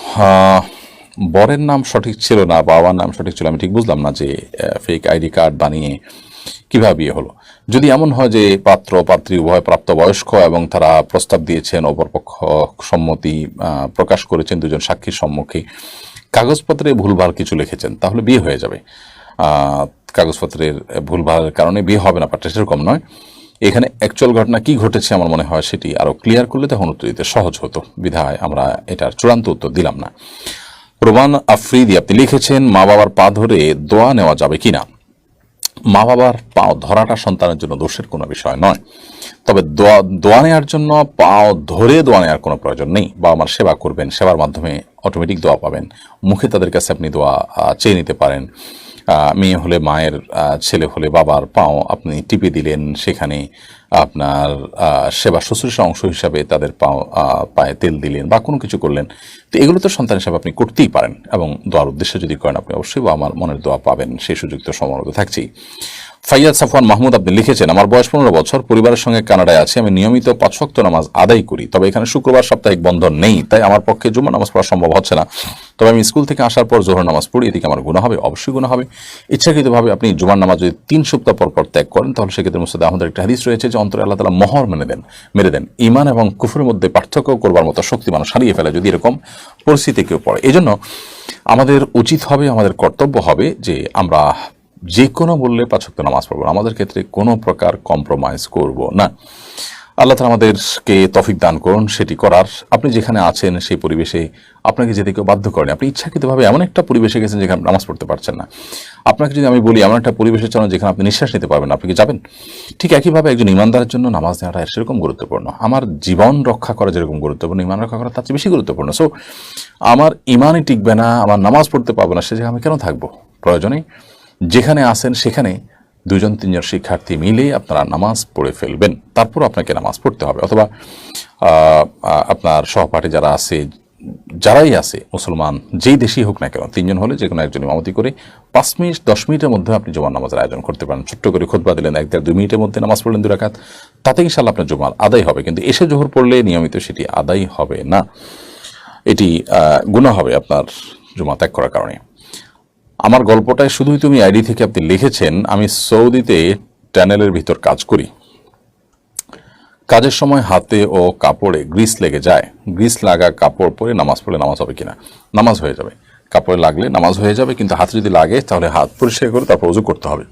বরের নাম সঠিক ছিল না, বাবার নাম সঠিক ছিল, আমি ঠিক বুঝলাম না যে ফেক আইডি কার্ড বানিয়ে কিভাবে বিয়ে হলো। যদি এমন হয় যে পাত্র পাত্রী উভয় প্রাপ্তবয়স্ক এবং তারা প্রস্তাব দিয়েছেন, অপরপক্ষ সম্মতি প্রকাশ করেছেন, দুজন সাক্ষীর সম্মুখে, কাগজপত্রে ভুলভাল কিছু লিখেছেন, তাহলে বিয়ে হয়ে যাবে। কাগজপত্রের ভুলভালের কারণে বিয়ে হবে না, ব্যাপারটা সেরকম নয়। এখানে অ্যাকচুয়াল ঘটনা কি ঘটেছে আমার মনে হয় সেটি আরো ক্লিয়ার করলে তখন উত্তর দিতে সহজ হতো, বিধায় আমরা এটার চূড়ান্ত উত্তর দিলাম না। রোমান আফ্রিদি আপনি লিখেছেন, মা বাবার পা ধরে দোয়া নেওয়া যাবে কিনা? মা বাবার পা ধরাটা সন্তানের জন্য দোষের কোনো বিষয় নয়, তবে দোয়া নেওয়ার জন্য পাও ধরে দোয়া নেওয়ার কোনো প্রয়োজন নেই। বাবা মার সেবা করবেন, সেবার মাধ্যমে অটোমেটিক দোয়া পাবেন। মুখে তাদের কাছে আপনি দোয়া চেয়ে নিতে পারেন। মেয়ে হলে মায়ের, ছেলে হলে বাবার পাও আপনি টিপে দিলেন, সেখানে আপনার সেবা শুশ্রূষা অংশ হিসাবে তাদের পায়ে তেল দিলেন বা কোনো কিছু করলেন। তো এগুলো তো সন্তান হিসাবে আপনি করতেই পারেন, এবং দোয়ার উদ্দেশ্যে যদি করেন আপনি অবশ্যই আমার মনের দোয়া পাবেন, সেই সুযোগ তো সমানত থাকছেই। ফাইয়াদ সাফওয়ান মাহমুদ আপনি লিখেছেন, আমার বয়স 15 বছর, পরিবারের সঙ্গে কানাডায় আছি, আমি নিয়মিত 5 ওয়াক্ত নামাজ আদায় করি, তবে এখানে শুক্রবার সাপ্তাহিক বন্ধ নেই, তাই আমার পক্ষে জুমার নামাজ পড়া সম্ভব হচ্ছে না। তবে আমি স্কুল থেকে আসার পর জোহর নামাজ পড়ি, এদিকে আমার গুনাহ হবে? অবশ্যই গুনাহ হবে। ইচ্ছাকৃতভাবে আপনি জুমার নামাজ যদি 3 সপ্তাহ পর পর ত্যাগ করেন, তাহলে সেক্ষেত্রে মুসনাদে আহমদের একটা হাদিস রয়েছে যে অন্তরে আল্লাহ তাআলা মোহর মেরে দেন। ঈমান এবং কুফরের মধ্যে পার্থক্য করবার মতো শক্তি মানুষ হারিয়ে ফেলে যদি এরকম পরিস্থিতি কেউ পড়ে। এজন্য আমাদের উচিত হবে, আমাদের কর্তব্য হবে যে আমরা যে কোনো বললে 5 ওয়াক্ত নামাজ পড়বো, আমাদের ক্ষেত্রে কোনো প্রকার কম্প্রোমাইজ করব না। আল্লাহ তাআলা আমাদেরকে তৌফিক দান করুন সেটি করার। আপনি যেখানে আছেন সেই পরিবেশে আপনাকে যেতে কেউ বাধ্য করেন, আপনি ইচ্ছাকৃতভাবে এমন একটা পরিবেশে গেছেন যেখানে নামাজ পড়তে পারছেন না। আপনাকে যদি আমি বলি এমন একটা পরিবেশে চলেন যেখানে আপনি নিঃশ্বাস নিতে পারবেন, আপনি কি যাবেন? ঠিক একইভাবে একজন ইমানদারের জন্য নামাজ নেওয়াটা সেরকম গুরুত্বপূর্ণ। আমার জীবন রক্ষা করা যেরকম গুরুত্বপূর্ণ, ইমান রক্ষা করা তার চেয়ে বেশি গুরুত্বপূর্ণ। সো আমার ইমানই টিকবে না, আমার নামাজ পড়তে পারবো না, সে জায়গায় আমি কেন থাকবো? প্রয়োজনে যেখানে আসেন সেখানে 2-3জন শিক্ষার্থী মিলে আপনারা নামাজ পড়ে ফেলবেন, তারপর আপনাকে নামাজ পড়তে হবে। অথবা আপনার সহপাঠী যারা আছে, যারাই আছে মুসলমান, যেই দেশেই হোক না কেন, 3জন হলে যে কোনো একজন ইমামতি করে 5 মিনিট 10 মিনিটের মধ্যে আপনি জুমার নামাজের আয়োজন করতে পারেন। ছোট্ট করে খুতবা দিলেন, 1-2 মিনিটের মধ্যে নামাজ পড়লেন 2 রাকাত, তাতে ইনশাআল্লাহ আপনার জুমার আদায় হবে। কিন্তু এসে জোহর পড়লে নিয়মিত সেটি আদায় হবে না, এটি গুনাহ হবে আপনার জুমা ত্যাগ করার কারণে। আমার গল্পটায় শুধুই তুমি আইডি থেকে আপনি লিখেছেন, আমি সৌদিতে টানেলের ভিতর কাজ করি, কাজের সময় হাতে ও কাপড়ে গ্রিস লেগে যায়, গ্রিস লাগা কাপড় পরে নামাজ পড়লে নামাজ হবে কিনা? নামাজ হয়ে যাবে, কাপড়ে লাগলে নামাজ হয়ে যাবে, কিন্তু হাতে যদি লাগে তাহলে হাত পরিষ্কার করে তারপর ওযু করতে হবে,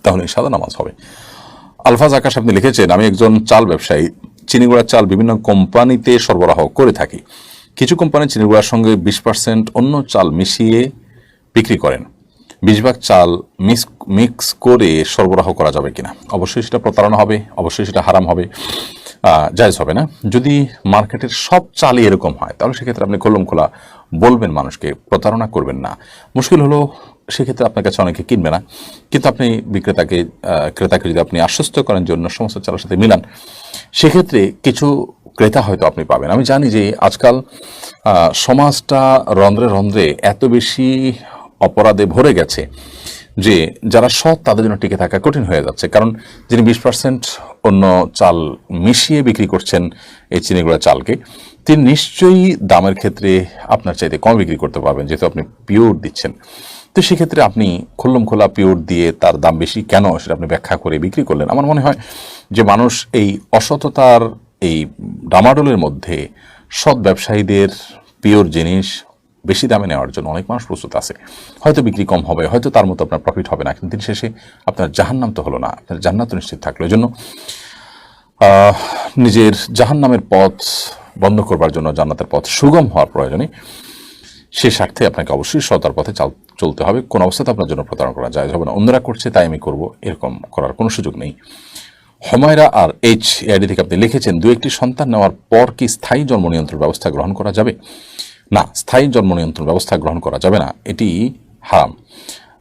তাহলে ইনশাআল্লাহ নামাজ হবে। আলফাজ আকাশ আপনি লিখেছেন, আমি একজন চাল ব্যবসায়ী, চিনিগুড়ার চাল বিভিন্ন কোম্পানিতে সরবরাহ করে থাকি। কিছু কোম্পানি চিনিগুড়ার সঙ্গে 20% অন্য চাল মিশিয়ে বিক্রি করেন, 20 ভাগ চাল মিক্স করে সরবরাহ করা যাবে কিনা? অবশ্যই সেটা প্রতারণা হবে, অবশ্যই সেটা হারাম হবে, জায়েজ হবে না। যদি মার্কেটের সব চালই এরকম হয় তাহলে সেক্ষেত্রে আপনি খোলা বলবেন মানুষকে, প্রতারণা করবেন না। মুশকিল হলো সেক্ষেত্রে আপনার কাছে অনেকে কিনবে না, কিন্তু আপনি ক্রেতাকে যদি আপনি আশ্বস্ত করেন যে অন্য সমস্ত চালের সাথে মিলান, সেক্ষেত্রে কিছু ক্রেতা হয়তো আপনি পাবেন। আমি জানি যে আজকাল সমাজটা রন্ধ্রে রন্ধ্রে এত বেশি অপরাধে ভরে গেছে যে যারা সৎ তাদের জন্য টিকে থাকা কঠিন হয়ে যাচ্ছে। কারণ যিনি 20% অন্য চাল মিশিয়ে বিক্রি করছেন এই চিনিগুড়া চালকে, তিনি নিশ্চয়ই দামের ক্ষেত্রে আপনার চাইতে কম বিক্রি করতে পারবেন, যেহেতু আপনি পিওর দিচ্ছেন। তো সেক্ষেত্রে আপনি খোলা পিওর দিয়ে তার দাম বেশি কেন সেটা আপনি ব্যাখ্যা করে বিক্রি করলেন। আমার মনে হয় যে মানুষ এই অসততার এই ডামাডোলের মধ্যে সৎ ব্যবসায়ীদের পিওর জিনিস বেশি দামে নেওয়ার জন্য অনেক মানুষ প্রস্তুত আছে। হয়তো বিক্রি কম হবে, হয়তো তার মতো আপনার প্রফিট হবে না, কিন্তু দিন শেষে আপনার জাহান্নাম তো হলো না, আপনার জান্নাত তো নিশ্চিত থাকলো। এই জন্য নিজের জাহান্নামের পথ বন্ধ করবার জন্য জান্নাতের পথ সুগম হওয়ার প্রয়োজনে সে স্বার্থে আপনাকে অবশ্যই সততার পথে চলতে হবে। কোনো অবস্থাতে আপনার জন্য প্রতারণা করা যায় হবে না। অন্যরা করছে তাই আমি করব, এরকম করার কোনো সুযোগ নেই। হুমায়রা আর এইচ এআইডি থেকে আপনি লিখেছেন, 2-1টি সন্তান নেওয়ার পর কি স্থায়ী জন্ম নিয়ন্ত্রণ ব্যবস্থা গ্রহণ করা যাবে? না, স্থায়ী জন্ম নিয়ন্ত্রণ ব্যবস্থা গ্রহণ করা যাবে না, এটি হারাম।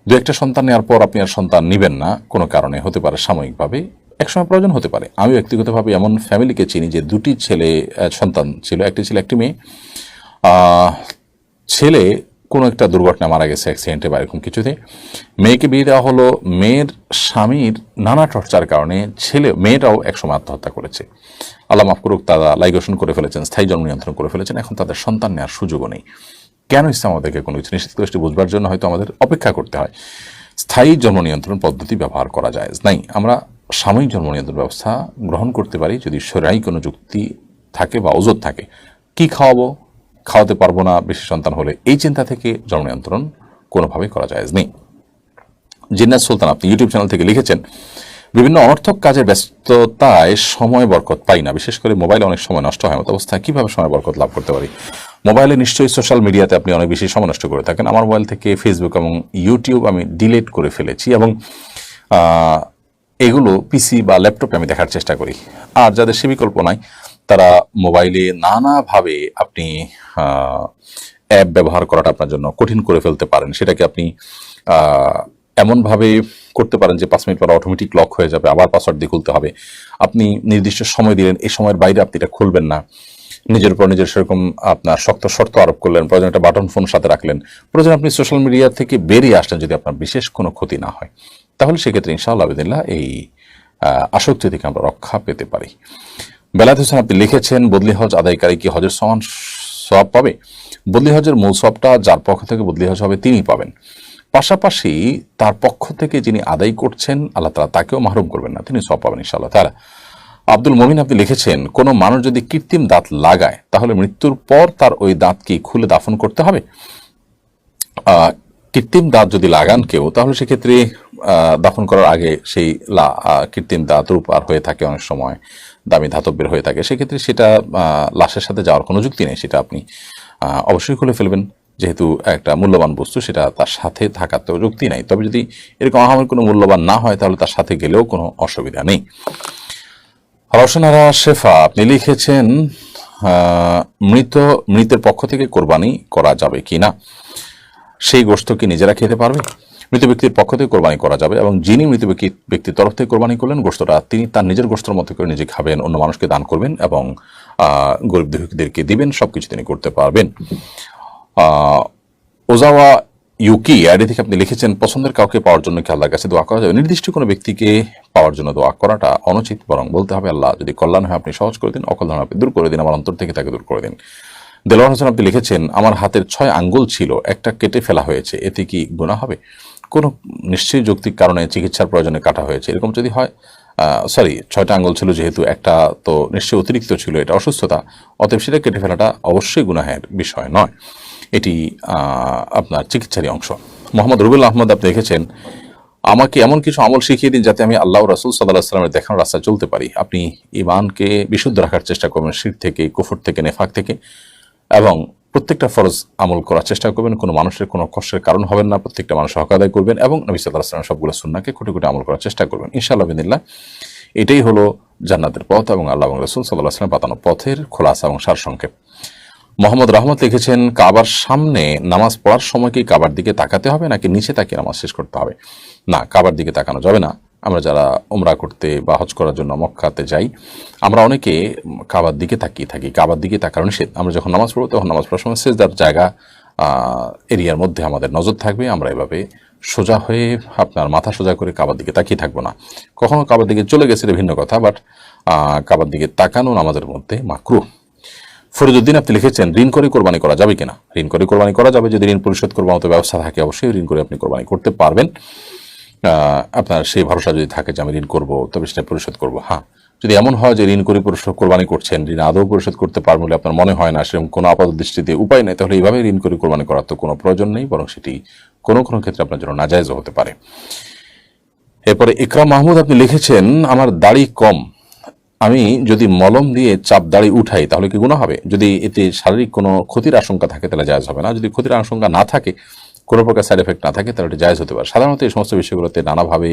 2-1টা সন্তান নেওয়ার পর আপনি আর সন্তান নেবেন না, কোনো কারণে হতে পারে, সাময়িকভাবে একসময় প্রয়োজন হতে পারে। আমি ব্যক্তিগতভাবে এমন ফ্যামিলিকে চিনি যে 2টি সন্তান ছিল, একটি ছিল একটি মেয়ে। ছেলে কোনো একটা দুর্ঘটনা মারা গেছে, অ্যাক্সিডেন্টে বা এরকম কিছুতে। মেয়েকে বিয়ে দেওয়া হলো, মেয়ের স্বামীর নানা টর্চার কারণে মেয়েটাও একসময় আত্মহত্যা করেছে। আল্লাহ মাফ করুক, তারা লাইগেশন করে ফেলেছেন, স্থায়ী জন্ম নিয়ন্ত্রণ করে ফেলেছেন, এখন তাদের সন্তান নেওয়ার সুযোগও নেই। কেন ইসলাম আমাদেরকে কোনো কিছু নিষেধ করেছে বুঝবার জন্য হয়তো আমাদের অপেক্ষা করতে হয়। স্থায়ী জন্ম নিয়ন্ত্রণ পদ্ধতি ব্যবহার করা যায় নাই। আমরা সাময়িক জন্ম নিয়ন্ত্রণ ব্যবস্থা গ্রহণ করতে পারি যদি শরঈ কোনো যুক্তি থাকে বা ওজর থাকে। কি খাওয়াতে পারবো না বেশি সন্তান হলে, এই চিন্তা থেকে জন্ম নিয়ন্ত্রণ কোনোভাবেই করা যায় নেই। জিন্নাত সুলতান আপনি ইউটিউব চ্যানেল থেকে লিখেছেন, বিভিন্ন অনর্থক কাজের ব্যস্ততায় সময় বরকত পাই না, বিশেষ করে মোবাইলে অনেক সময় নষ্ট হয়। মতো অবস্থায় কিভাবে সময় বরকত লাভ করতে পারি? মোবাইলে নিশ্চয়ই সোশ্যাল মিডিয়াতে আপনি অনেক বেশি সময় নষ্ট করে থাকেন। আমার মোবাইল থেকে ফেসবুক এবং ইউটিউব আমি ডিলিট করে ফেলেছি, এবং এগুলো পিসি বা ল্যাপটপে আমি দেখার চেষ্টা করি। আর যাদের সে বিকল্প নাই, তারা মোবাইলে নানাভাবে আপনি অ্যাপ ব্যবহার করাটা আপনার জন্য কঠিন করে ফেলতে পারেন। সেটাকে আপনি এমনভাবে করতে পারেন যে 5 মিনিট পর অটোমেটিক লক হয়ে যাবে, আবার পাসওয়ার্ড দিয়ে খুলতে হবে। আপনি নির্দিষ্ট সময় দিলেন, এই সময়ের বাইরে আপনি এটা খুলবেন না। নিজের উপর নিজের সেরকম আপনার শক্ত শর্ত আরোপ করলেন, প্রয়োজন একটা বাটন ফোন সাথে রাখলেন, প্রয়োজন আপনি সোশ্যাল মিডিয়া থেকে বেরিয়ে আসলেন যদি আপনার বিশেষ কোনো ক্ষতি না হয়। তাহলে সেক্ষেত্রে ইনশাআল্লাহ বিদিল্লাহ এই আসক্তি থেকে আমরা রক্ষা পেতে পারি। বেলায়েত হোসেন আপনি লিখেছেন, বদলি হজ আদায়কারী কি হজের সমান সওয়াব পাবে? বদলি হজের মূল সওয়াবটা যার পক্ষ থেকে বদলি হজ হবে তিনিই পাবেন, পাশাপাশি তার পক্ষ থেকে যিনি আদায় করছেন আল্লাহ তাআলা তাকেও মাহরুম করবেন না, তিনি সওয়াব পাবেন ইনশাআল্লাহ তাআলা। আব্দুল মমিন আপনি লিখেছেন, কোনো মানুষ যদি কৃত্রিম দাঁত লাগায় তাহলে মৃত্যুর পর তার ওই দাঁত কি খুলে দাফন করতে হবে? কৃত্রিম দাঁত যদি লাগান কেউ, তাহলে সেক্ষেত্রে দাফন করার আগে সেই কৃত্রিম দাঁত রূপার হয়ে থাকে, অনেক সময় দামি ধাতবের হয়ে থাকে, সেক্ষেত্রে সেটা লাশের সাথে যাওয়ার কোনো যুক্তি নেই। সেটা আপনি অবশ্যই খুলে ফেলবেন, যেহেতু একটা মূল্যবান বস্তু, সেটা তার সাথে থাকার তো যুক্তি নাই। তবে যদি এরকম আহামরি কোনো মূল্যবান না হয়, তাহলে তার সাথে গেলেও কোনো অসুবিধা নেই। রওশনারা শেফা আপনি লিখেছেন, মৃতের পক্ষ থেকে কোরবানি করা যাবে কি না, সেই গোশত কি নিজেরা খেতে পারবে? মৃত ব্যক্তির পক্ষ থেকে কোরবানি করা যাবে, এবং যিনি মৃত ব্যক্তির তরফ থেকে কোরবানি করলেন, গোশতটা তিনি তার নিজের গোশতের মতো করে নিজে খাবেন, অন্য মানুষকে দান করবেন এবং গরিব দুঃখীদেরকে দিবেন, সবকিছু তিনি করতে পারবেন। ওজাওয়া ইউকি আইডি থেকে আপনি লিখেছেন, পছন্দের কাউকে পাওয়ার জন্য কি আল্লাহর কাছে দোয়া করা যাবে? নির্দিষ্ট কোনো ব্যক্তিকে পাওয়ার জন্য দোয়া করাটা অনুচিত, বরং বলতে হবে আল্লাহ যদি কল্যাণ হয় আপনি সহজ করে দিন, অকল্যাণ আপনি দূর করে দিন, আমার অন্তর থেকে তাকে দূর করে দিন। দেলোয়ার হোসেন আপনি লিখেছেন, আমার হাতের 6 আঙ্গুল ছিল, একটা কেটে ফেলা হয়েছে, এতে কি গুনাহ হবে? কোনো নিশ্চয়ই যৌক্তিক কারণে চিকিৎসার প্রয়োজনে কাটা হয়েছে, এরকম যদি হয়, 6টা আঙ্গুল ছিল যেহেতু, একটা তো নিশ্চয়ই অতিরিক্ত ছিল, এটা অসুস্থতা, অতএব সেটা কেটে ফেলাটা অবশ্যই গুনাহের বিষয় নয়, এটি আপনার চিকিৎসারই অংশ। মোহাম্মদ রুবেল আহমদ আপনি লিখেছেন, আমাকে এমন কিছু আমল শিখিয়ে দিন যাতে আমি আল্লাহ রাসূল সাল্লাল্লাহু আলাইহি ওয়াসাল্লামের দেখানো রাস্তায় চলতে পারি। আপনি ঈমানকে বিশুদ্ধ রাখার চেষ্টা করবেন, শিরক থেকে, কুফর থেকে, নেফাক থেকে, এবং প্রত্যেকটা ফরজ আমল করার চেষ্টা করবেন, কোনো মানুষের কোনো কষ্টের কারণ হবেন না, প্রত্যেকটা মানুষ হক আদায় করবেন, এবং নবী সাল্লাল্লাহু আলাইহি ওয়াসাল্লামের সবগুলো সুন্নাহকে খুঁটে খুঁটে আমল করার চেষ্টা করবেন ইনশাআল্লাহ বিদিল্লাহ। এটাই হলো জান্নাতের পথ এবং আল্লাহ এবং রাসূল সাল্লাল্লাহু আলাইহি ওয়াসাল্লাম পাতানো পথের খোলাসা এবং সারসংক্ষেপ। মোহাম্মদ রহমত লিখেছেন, কাবার সামনে নামাজ পড়ার সময় কি কাবার দিকে তাকাতে হবে নাকি নিচে তাকিয়ে নামাজ শেষ করতে হবে? না, কাবার দিকে তাকানো যাবে না। আমরা যারা উমরা করতে বা হজ করার জন্য মক্কাতে যাই, আমরা অনেকে কাবার দিকে তাকিয়ে থাকি। কাবার দিকে তাকানো নিষেধ। আমরা যখন নামাজ পড়বো, তখন নামাজ পড়ার সময় সেজদার জায়গা এরিয়ার মধ্যে আমাদের নজর থাকবে। আমরা এভাবে সোজা হয়ে আপনার মাথা সোজা করে কাবার দিকে তাকিয়ে থাকবো না। কখনো কাবার দিকে চলে গেছে এটা ভিন্ন কথা, বাট কাবার দিকে তাকানো আমাদের মধ্যে মাকরুহ। ফরিদুদ্দিন আপনি লিখেছেন, ঋণ করে কোরবানি করা যাবে কিনা? ঋণ করে কোরবানি করা যাবে, যদি ঋণ পরিশোধ করবার মতো ব্যবস্থা থাকে, অবশ্যই ঋণ করে আপনি কোরবানি করতে পারবেন। আপনার সেই ভরসা যদি থাকে যে আমি ঋণ করবো, তবে সেটা পরিশোধ করবো। হ্যাঁ, যদি এমন হয় যে ঋণ করে পরিশোধ কোরবানি করছেন, ঋণ আদৌ পরিশোধ করতে পারবেন বলে আপনার মনে হয় না, সেরকম কোনো আপাত দৃষ্টিতে উপায় নেই, তাহলে এইভাবে ঋণ করে কোরবানি করার তো কোনো প্রয়োজন নেই, বরং সেটি কোনো কোনো ক্ষেত্রে আপনার জন্য নাজায়েজও হতে পারে। এরপরে ইকরাম মাহমুদ আপনি লিখেছেন, আমার দাড়ি কম, আমি যদি মলম দিয়ে চাপ দাড়ি উঠাই তাহলে কি গুনাহ হবে? যদি এতে শারীরিক কোনো ক্ষতির আশঙ্কা থাকে তাহলে জায়েজ হবে না। যদি ক্ষতির আশঙ্কা না থাকে, কোনো প্রকার সাইড এফেক্ট না থাকে, তাহলে এটা জায়েজ হতে পারে। সাধারণত এই সমস্ত বিষয়গুলোতে নানাভাবে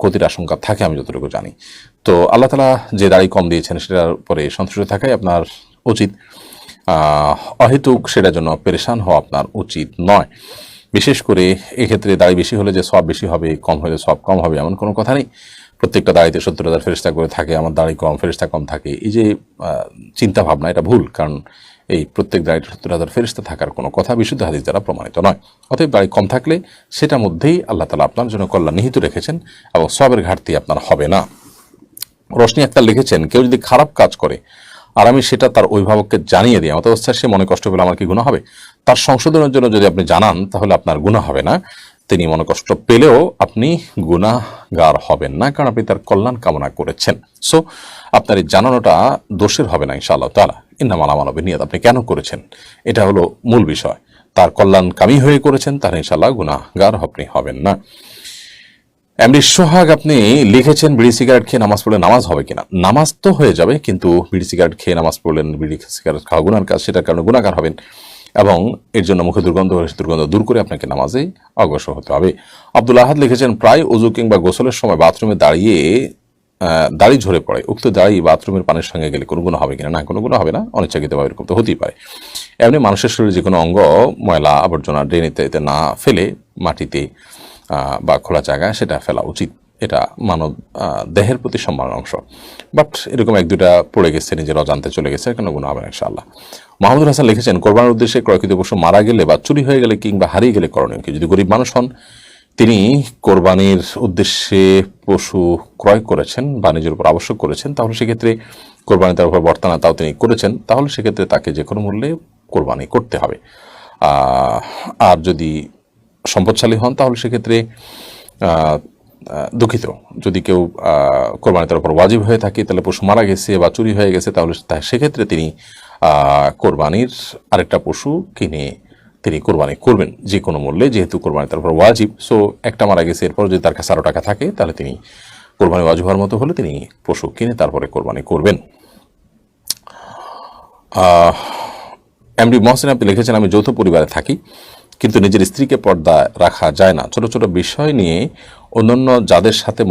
ক্ষতির আশঙ্কা থাকে, আমি যতটুকু জানি। তো আল্লাহ তাআলা যে দাড়ি কম দিয়েছেন সেটার উপরে সন্তুষ্ট থাকাই আপনার উচিত। অহেতুক সেটার জন্য পেরেশান হওয়া আপনার উচিত নয়। বিশেষ করে এক্ষেত্রে দাড়ি বেশি হলে যে সওয়াব বেশি হবে, কম হলে সওয়াব কম হবে, এমন কোনো কথা নেই। প্রত্যেকটা দাড়িতে 70,000 ফেরেশতা করে থাকে, আমার দাড়ি কম, ফেরেশতা কম থাকে, এই যে চিন্তা ভাবনা, এটা ভুল। কারণ এই প্রত্যেক দাড়িতে 70,000 ফেরেশতা থাকার কোনো কথা বিশুদ্ধ হাদিস দ্বারা প্রমাণিত নয়। অতএব দাড়ি কম থাকলে সেটার মধ্যেই আল্লাহ তাআলা আপনার জন্য কল্যাণ নিহিত রেখেছেন এবং সওয়াবের ঘাটতি আপনার হবে না। রোশনি আক্তার লিখেছেন, কেউ যদি খারাপ কাজ করে আর আমি সেটা তার অভিভাবককে জানিয়ে দিই, এমত অবস্থায় সে মনে কষ্ট পেলে আমার কি গুনাহ হবে? তার সংশোধনের জন্য যদি আপনি জানান তাহলে আপনার গুনাহ হবে না। তিনি মনে কষ্ট পেলেও আপনি গুনাহগার হবেন না, কারণ আপনি তার কল্যাণ কামনা করেছেন। সো আপনার এই জানানোটা দোষের হবে না ইনশাআল্লাহ তাআলা। ইন্নামাল আমালু বিন্নিয়াত, আপনি কেন করেছেন এটা হলো মূল বিষয়। তার কল্যাণকামী হয়ে করেছেন, তার ইনশাআল্লাহ গুনাহগার আপনি হবেন না। এমডি সোহাগ আপনি লিখেছেন বিড়ি সিগারেট খেয়ে নামাজ পড়লে নামাজ হবে কিনা। নামাজ তো হয়ে যাবে, কিন্তু বিড়ি সিগারেট খেয়ে নামাজ পড়লেন, বিড়ি সিগারেট খাওয়া গুনার কাজ, সেটার কারণে গুনাহগার হবেন এবং এর জন্য মুখে দুর্গন্ধ হলে দুর্গন্ধ দূর করে আপনাকে নামাজে অগ্রসর হতে হবে। আব্দুল আহাদ লিখেছেন প্রায় ওযু কিংবা গোসলের সময় বাথরুমে দাঁড়িয়ে দাড়ি ঝরে পড়ে, উক্ত দাড়ি বাথরুমের পানির সঙ্গে গেলে কোনো গুণা হবে কিনা। না, কোনো গুণা হবে না, অনিচ্ছাকৃতভাবে এরকম তো হতেই পারে। এমনি মানুষের শরীরে যে কোনো অঙ্গ ময়লা আবর্জনা ড্রেনেতে না ফেলে মাটিতে বা খোলা জায়গায় সেটা ফেলা উচিত। এটা মানব দেহের প্রতি সম্মানের অংশ। বাট এরকম এক দুটা পড়ে গেছে, নিজের অজান্তে চলে গেছে, কোনো গুণ হবে না ইনশাআল্লাহ। মাহমুদুল হাসান লিখেছেন কোরবানির উদ্দেশ্যে ক্রয়কৃত পশু মারা গেলে বা চুরি হয়ে গেলে কিংবা হারিয়ে গেলে করণীয় কি। যদি গরিব মানুষ হন, তিনি কোরবানির উদ্দেশ্যে পশু ক্রয় করেছেন বা নিজের উপর আবশ্যক করেছেন, তাহলে সেক্ষেত্রে কোরবানি তার উপর বর্তানা তাও তিনি করেছেন, তাহলে সেক্ষেত্রে তাকে যে কোনো মূল্যে কোরবানি করতে হবে। আর যদি সম্পদশালী হন, তাহলে সেক্ষেত্রে দুঃখিত, যদি কেউ কোরবানি তার উপর ওয়াজিব হয়ে থাকে, তাহলে পশু মারা গেছে বা চুরি হয়ে গেছে, তাহলে সেক্ষেত্রে তিনি কোরবানির আরেকটা পশু কিনে তিনি কোরবানি করবেন যে কোনো মূল্যে, যেহেতু কোরবানি তার উপর ওয়াজিব। সো একটা মারা গেছে, এরপর যদি তার কাছে আরও টাকা থাকে, তাহলে তিনি কোরবানি ওয়াজিব হওয়ার মতো হলে তিনি পশু কিনে তারপরে কোরবানি করবেন। এমডি মহসিন আপনি লিখেছেন আমি যৌথ পরিবারে থাকি, কিন্তু নিজের স্ত্রীকে পর্দা রাখা যায় না। ছোট ছোট বিষয় নিয়ে অন্যান্য যাদের সাথে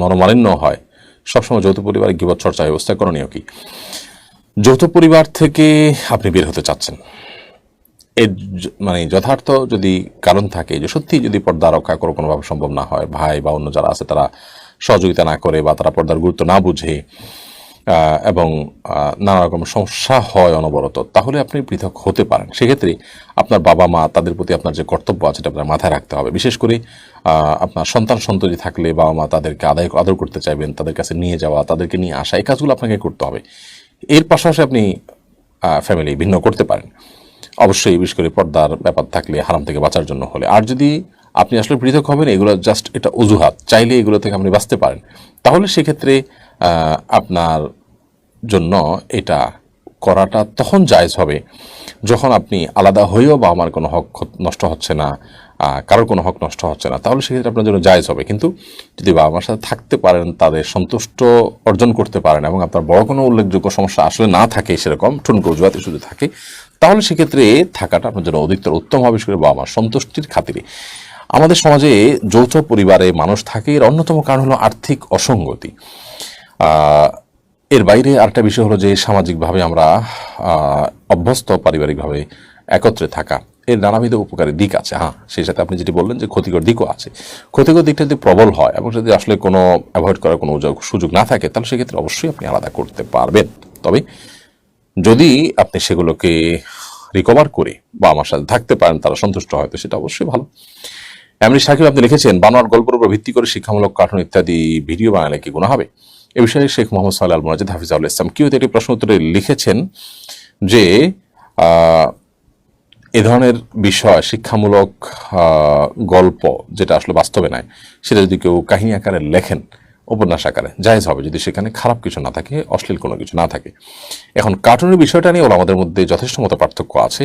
মনোমালিন্য হয়, সবসময় যৌথ পরিবারে গীবত চর্চা ব্যবস্থা করণীয় কি। যৌথ পরিবার থেকে আপনি বের হতে চাচ্ছেন, এর মানে যথার্থ যদি কারণ থাকে যে সত্যি যদি পর্দা রক্ষা করে কোনোভাবে সম্ভব না হয়, ভাই বা অন্য যারা আছে তারা সহযোগিতা না করে বা তারা পর্দার গুরুত্ব না বুঝে এবং নানা রকম সমস্যা হয় অনবরত, তাহলে আপনি পৃথক হতে পারেন। সেক্ষেত্রে আপনার বাবা মা তাদের প্রতি আপনার যে কর্তব্য আছে সেটা আপনার মাথায় রাখতে হবে। বিশেষ করে আপনার সন্তান সন্ততি থাকলে বাবা মা তাদেরকে আদর করতে চাইবেন, তাদের কাছে নিয়ে যাওয়া, তাদেরকে নিয়ে আসা, এই কাজগুলো আপনাকে করতে হবে। এর পাশাপাশি আপনি ফ্যামিলি ভিন্ন করতে পারেন, অবশ্যই বিশেষ করে পর্দার ব্যাপার থাকলে, হারাম থেকে বাঁচার জন্য হলে। আর যদি আপনি আসলে পৃথক হবেন, এগুলো জাস্ট এটা অজুহাত, চাইলে এগুলো থেকে আপনি বাঁচতে পারেন, তাহলে সেক্ষেত্রে আপনার জন্য এটা করাটা তখন জায়েজ হবে যখন আপনি আলাদা হয়েও বা আমার কোনো হক নষ্ট হচ্ছে না, কারোর কোনো হক নষ্ট হচ্ছে না, তাহলে সেক্ষেত্রে আপনার জন্য জায়েজ হবে। কিন্তু যদি বাবা মার সাথে থাকতে পারেন, তাদের সন্তুষ্ট অর্জন করতে পারেন এবং আপনার বড় কোনো উল্লেখযোগ্য সমস্যা আসলে না থাকে, সেরকম ঠুনকো অজুহাতে শুধু থাকে, তাহলে সেক্ষেত্রে থাকাটা আপনার জন্য অধিকতর উত্তম হবে, বিশেষ করে বাবা মার সন্তুষ্টির খাতিরে। আমাদের সমাজে যৌথ পরিবারে মানুষ থাকে, এর অন্যতম কারণ হলো আর্থিক অসঙ্গতি। এর বাইরে আরেকটা বিষয় হলো যে সামাজিকভাবে আমরা অভ্যস্ত পারিবারিকভাবে একত্রে থাকা, এর নানাবিধ উপকারী দিক আছে। হ্যাঁ, সেই সাথে আপনি যেটি বললেন যে ক্ষতিকর দিকও আছে। ক্ষতিকর দিকটা যদি প্রবল হয় এবং যদি আসলে কোনো অ্যাভয়েড করার কোনো সুযোগ না থাকে, তাহলে সেক্ষেত্রে অবশ্যই আপনি আলাদা করতে পারবেন। তবে যদি আপনি সেগুলোকে রিকভার করে বা আমার সাথে থাকতে পারেন, তারা সন্তুষ্ট হয়, তো সেটা অবশ্যই ভালো। এমনি সাকিব আপনি লিখেছেন বানোয়ার গল্পের উপর ভিত্তি করে শিক্ষামূলক কার্টুন ইত্যাদি ভিডিও বানালে কি গুনাহ হবে। এ বিষয়ে শেখ মোহাম্মদ সাল্লাহ আল মুনাজ্জিদ হাফিজাহুল ইসলাম কিউতে একটি প্রশ্ন উত্তরে লিখেছেন যে এ ধরনের বিষয় শিক্ষামূলক গল্প যেটা আসলে বাস্তবে নাই, সেটা যদি কেউ কাহিনী আকারে লেখেন, উপন্যাস আকারে, জায়েজ হবে যদি সেখানে খারাপ কিছু না থাকে, অশ্লীল কোনো কিছু না থাকে। এখন কার্টুনের বিষয়টা নিয়ে ওলামাদের মধ্যে যথেষ্ট মতো পার্থক্য আছে।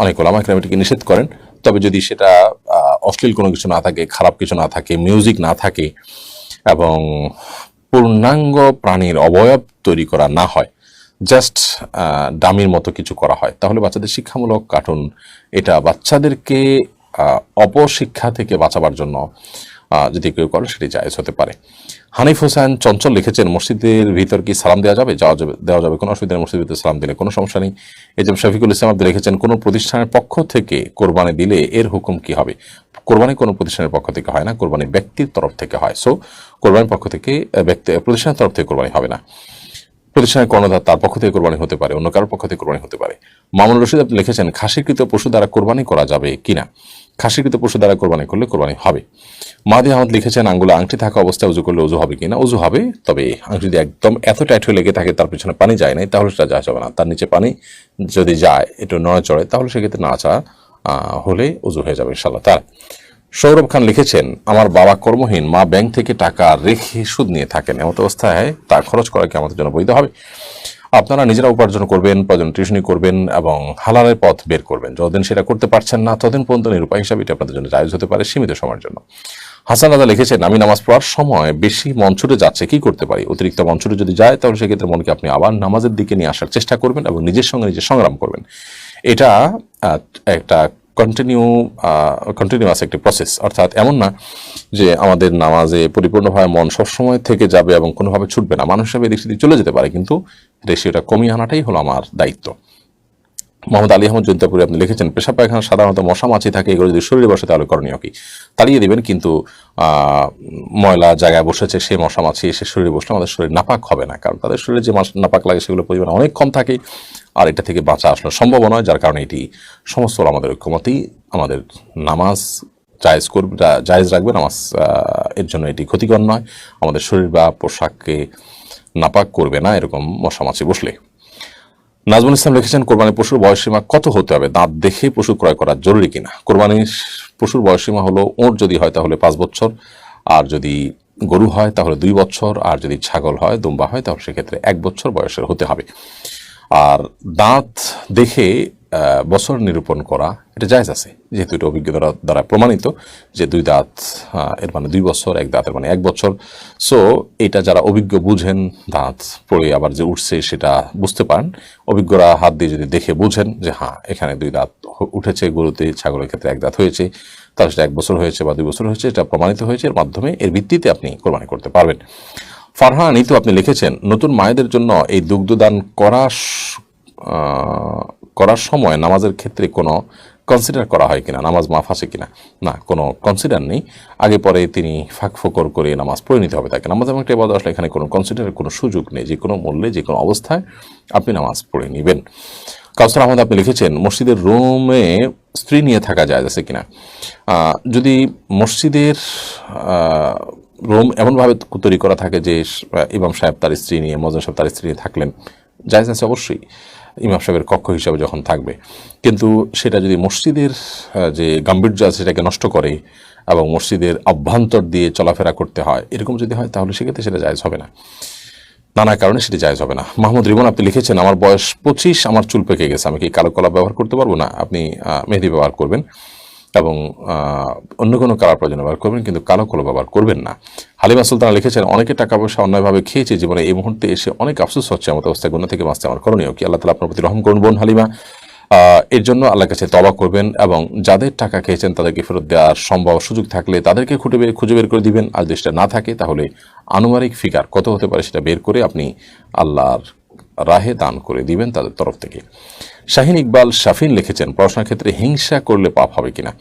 অনেক ওলামা কেরাম এটাকে নিষেধ করেন, তবে যদি সেটা অশ্লীল কোনো কিছু না থাকে, খারাপ কিছু না থাকে, মিউজিক না থাকে এবং পূর্ণাঙ্গ প্রাণীর অবয়ব তৈরি করা না হয়, জাস্ট ডামির মতো কিছু করা হয়, তাহলে বাচ্চাদের শিক্ষামূলক কার্টুন এটা বাচ্চাদেরকে অপশিক্ষা থেকে বাঁচাবার জন্য যদি কেউ করে সেটি জায়েজ হতে পারে। হানিফ হোসেন চঞ্চল লিখেছেন মসজিদের ভিতর কি সালাম দেওয়া যাবে। দেওয়া যাবে, কোনো অসুবিধা নেই, মসজিদের ভিতরে সালাম দিলে কোনো সমস্যা নেই। এই যে শফিকুল ইসলাম আপনি লিখেছেন কোনো প্রতিষ্ঠানের পক্ষ থেকে কোরবানি দিলে এর হুকুম কি হবে। কোরবানি কোনো প্রতিষ্ঠানের পক্ষ থেকে হয় না, কোরবানি ব্যক্তির তরফ থেকে হয়। সো কোরবানির পক্ষ থেকে প্রতিষ্ঠানের তরফ থেকে কোরবানি হবে না। প্রতিষ্ঠানের কর্ণধার তার পক্ষ থেকে কোরবানি হতে পারে, অন্য কারোর পক্ষ থেকে কোরবানি হতে পারে। মামুনুর রশিদ আপনি লিখেছেন খাসিকৃত পশু দ্বারা কোরবানি করা যাবে কিনা। খাসিকৃত পশু দ্বারা কোরবানি করলে কোরবানি হবে। মাদি আহমদ লিখেছেন আঙ্গুলে আংটি থাকা অবস্থায় উজু করলে উজু হবে কিনা। উজু হবে, তবে আংটি যদি একদম এত টাইট হয়ে লেগে থাকে, তার পিছনে পানি যায় নাই, তাহলে সেটা যাওয়া যাবে না। তার নিচে পানি যদি যায়, একটু নড়ে চড়ে, তাহলে সেক্ষেত্রে নাচা হলে উজু হয়ে যাবে ইনশাআল্লাহ। তার সৌরভ খান লিখেছেন আমার বাবা কর্মহীন, মা ব্যাংক থেকে টাকা রেখে সুদ নিয়ে থাকেন, এমন অবস্থায় তা খরচ করা কি আমাদের জন্য বৈধ হবে। আপনারা নিজেরা উপার্জন করবেন, প্রয়োজন টিউশনি করবেন এবং হালালের পথ বের করবেন। যতদিন সেটা করতে পারছেন না, ততদিন পর্যন্ত নিরুপায় হিসাবে এটা আপনাদের জন্য জায়েজ হতে পারে সীমিত সময়ের জন্য। হাসান রাজা লিখেছেন, আমি নামাজ পড়ার সময় বেশি মন ছুটে যাচ্ছে, কি করতে পারি? অতিরিক্ত মন ছুটে যদি যায় তাহলে সেক্ষেত্রে মনকে আপনি আবার নামাজের দিকে নিয়ে আসার চেষ্টা করবেন এবং নিজের সঙ্গে নিজে সংগ্রাম করবেন। এটা একটা কন্টিনিউয়াস একটি প্রসেস, অর্থাৎ এমন না যে আমাদের নামাজে পরিপূর্ণভাবে মন সবসময় থেকে যাবে এবং কোনোভাবে ছুটবে না। মানুষ হিসাবে এদিক সেদিক চলে যেতে পারে, কিন্তু রেশিওটা কমিয়ে আনাটাই হলো আমার দায়িত্ব। মোহাম্মদ আলী আহমদ জৈন্তাপুরে আপনি লিখেছেন, পেশাব পায়খানা সাধারণত মশা মাছি থাকে, এগুলো যদি শরীরে বসে তাহলে করণীয় কি? তাড়িয়ে দিবেন, কিন্তু ময়লা জায়গায় বসেছে সে মশা মাছি এসে শরীরে বসলে আমাদের শরীর নাপাক হবে না, কারণ তাদের শরীরে যে নাপাক লাগে সেগুলো পরিমাণ অনেক কম থাকে, আর এটা থেকে বাঁচা আসলে সম্ভব নয়। যার কারণে এটি সমস্ত আমাদের ঐক্যমতেই আমাদের নামাজ জায়েজ রাখবে। নামাজ এর জন্য এটি ক্ষতিকর নয়, আমাদের শরীর বা পোশাককে নাপাক করবে না এরকম মশা মাছি বসলে। নাজমুল ইসলাম লিখেছেন, কোরবানির পশুর বয়সসীমা কত হতে হবে? দাঁত দেখে পশু ক্রয় করা জরুরি কিনা? কোরবানির পশুর বয়সসীমা হলো, ওঁট যদি হয় তাহলে 5 বছর, আর যদি গরু হয় তাহলে 2 বছর, আর যদি ছাগল হয়, দুম্বা হয়, তাহলে সেক্ষেত্রে 1 বছর বয়সের হতে হবে। আর দাঁত দেখে বছর নিরূপণ করা এটা জায়েজ আছে, যেহেতু এটা অভিজ্ঞতা দ্বারা প্রমাণিত যে 2 দাঁত এর মানে 2 বছর, 1 দাঁতের মানে 1 বছর। সো এটা যারা অভিজ্ঞ বুঝেন, দাঁত পড়ে আবার যে উঠছে সেটা বুঝতে পারেন, অভিজ্ঞরা হাত দিয়ে যদি দেখে বুঝেন যে হ্যাঁ এখানে 2 দাঁত উঠেছে, গরুতে ছাগলের ক্ষেত্রে 1 দাঁত হয়েছে, তাহলে সেটা 1 বছর হয়েছে বা 2 বছর হয়েছে, এটা প্রমাণিত হয়েছে, এর মাধ্যমে এর ভিত্তিতে আপনি কোরবানি করতে পারবেন। ফারহান ইতু আপনি লিখেছেন, নতুন মায়েদের জন্য এই দুগ্ধদান করার সময় নামাজের ক্ষেত্রে কোনো কনসিডার করা হয় কিনা, নামাজ মাফ আছে কিনা? না, কোনো কনসিডার নেই। আগে পরে তিনি ফাঁক ফোকর করে নামাজ পড়ে নিতে হবে তাকে। নামাজ এমন একটা ইবাদত, আসলে এখানে কোনো কনসিডারের কোনো সুযোগ নেই, যে কোনো মূল্যে যে কোনো অবস্থায় আপনি নামাজ পড়ে নেবেন। কাউসার আহমদ আপনি লিখেছেন, মসজিদের রুমে স্ত্রী নিয়ে থাকা যায় আছে কিনা? যদি মসজিদের রুম এমনভাবে তৈরি করা থাকে যে ইমাম সাহেব তার স্ত্রী নিয়ে, মজা সাহেব তার স্ত্রী নিয়ে থাকলেন, জায়েজ আছে অবশ্যই, ইমাম সাহেবের কক্ষ হিসাবে যখন থাকবে। কিন্তু সেটা যদি মসজিদের যে গাম্ভীর্য আছে সেটাকে নষ্ট করে এবং মসজিদের অভ্যন্তর দিয়ে চলাফেরা করতে হয়, এরকম যদি হয় তাহলে সেক্ষেত্রে সেটা জায়েজ হবে না, নানা কারণে সেটি জায়েজ হবে না। মাহমুদ রিমন আপনি লিখেছেন, আমার বয়স 25, আমার চুল পেকে গেছে, আমি কি কালো কলা ব্যবহার করতে পারবো? না, আপনি মেহেদি ব্যবহার করবেন এবং অন্য কোনো কালার প্রয়োজন ব্যবহার করবেন, কিন্তু কালো কলা ব্যবহার করবেন না। হালিমা সুলতানা লিখেছেন, অনেকে টাকা পয়সা অন্যায়ভাবে খেয়েছে জীবনে, এই মুহূর্তে এসে অনেক আফসোস হচ্ছে, আমার অবস্থায় গুনাহ থেকে বাঁচতে আমার করণীয় কি? আল্লাহ তাআলা আপনার প্রতি রহম করুন বোন হালিমা। এর জন্য আল্লাহর কাছে তওবা করবেন এবং যাদের টাকা খেয়েছেন তাদেরকে ফেরত দেওয়ার সম্ভব সুযোগ থাকলে তাদেরকে খুঁজে বের করে দিবেন, আর যদি সেটা না থাকে তাহলে আনুমানিক ফিগার কত হতে পারে সেটা বের করে আপনি আল্লাহর রাহে দান করে দিবেন তাদের তরফ থেকে। শাহিন ইকবাল শাফিন লিখেছেন, পড়াশোনার ক্ষেত্রে হিংসা করলে পাপ হবে কিনা?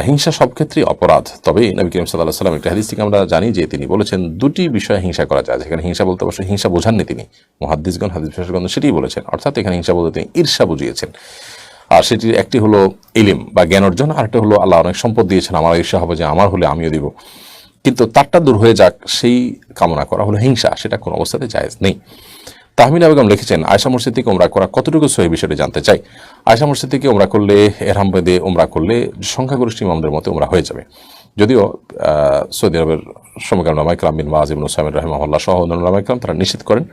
হিংসা সব ক্ষেত্রেই অপরাধ, তবে নবী করিম সাল্লাল্লাহু আলাইহি ওয়াসাল্লাম একটা হাদিস থেকে আমরা জানি যে তিনি বলেছেন 2টি বিষয়ে হিংসা করা যায়। যেখানে হিংসা বলতে অবশ্যই হিংসা বোঝাননি তিনি, মুহাদ্দিসগণ হাদিস বিশেষজ্ঞগণ সেটাই বলেছেন, অর্থাৎ এখানে হিংসা বলতে তিনি ঈর্ষা বুঝিয়েছেন। আর সেটির একটি হলো ইলম বা জ্ঞান অর্জন, আরেকটা হলো আল্লাহ অনেক সম্পদ দিয়েছেন, আমার ঈর্ষা হবে যে আমার হলে আমিও দিব, কিন্তু তারটা দূর হয়ে যাক সেই কামনা করা হলো হিংসা, সেটা কোনো অবস্থাতে জায়েজ নেই। তাহমিনা বেগম লিখেছেন, আয়েশা মসজিদ থেকে ওমরা করা কতটুকু সহিহ বিষয়টি জানতে চাই। আয়েশা মসজিদ থেকে ওমরা করলে, এহরাম বেঁধে ওমরা করলে সংখ্যাগরিষ্ঠ ইমামদের মতে ওমরা হয়ে যাবে, যদিও সৌদি আরবের সমকালীন উলামা ইকরাম বিন বাজ ইবনে উসাইমিন রাহিমাহুল্লাহ সহ অন্যান্য উলামা ইকরাম তারা নিষেধ করেন,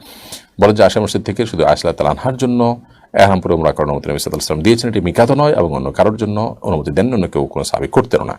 বলেন যে আয়েশা মসজিদ থেকে শুধু আয়েশা রাদিয়াল্লাহু তাআলা আনহার জন্য এহরাম পরে ওমরা করার অনুমতি নবী সাল্লাল্লাহু আলাইহি ওয়াসাল্লাম দিয়েছেন, এটি মিকাতও নয় এবং অন্য কারোর জন্য অনুমতি দেন অন্য কেউ কোনো সাহাবী করতেন না।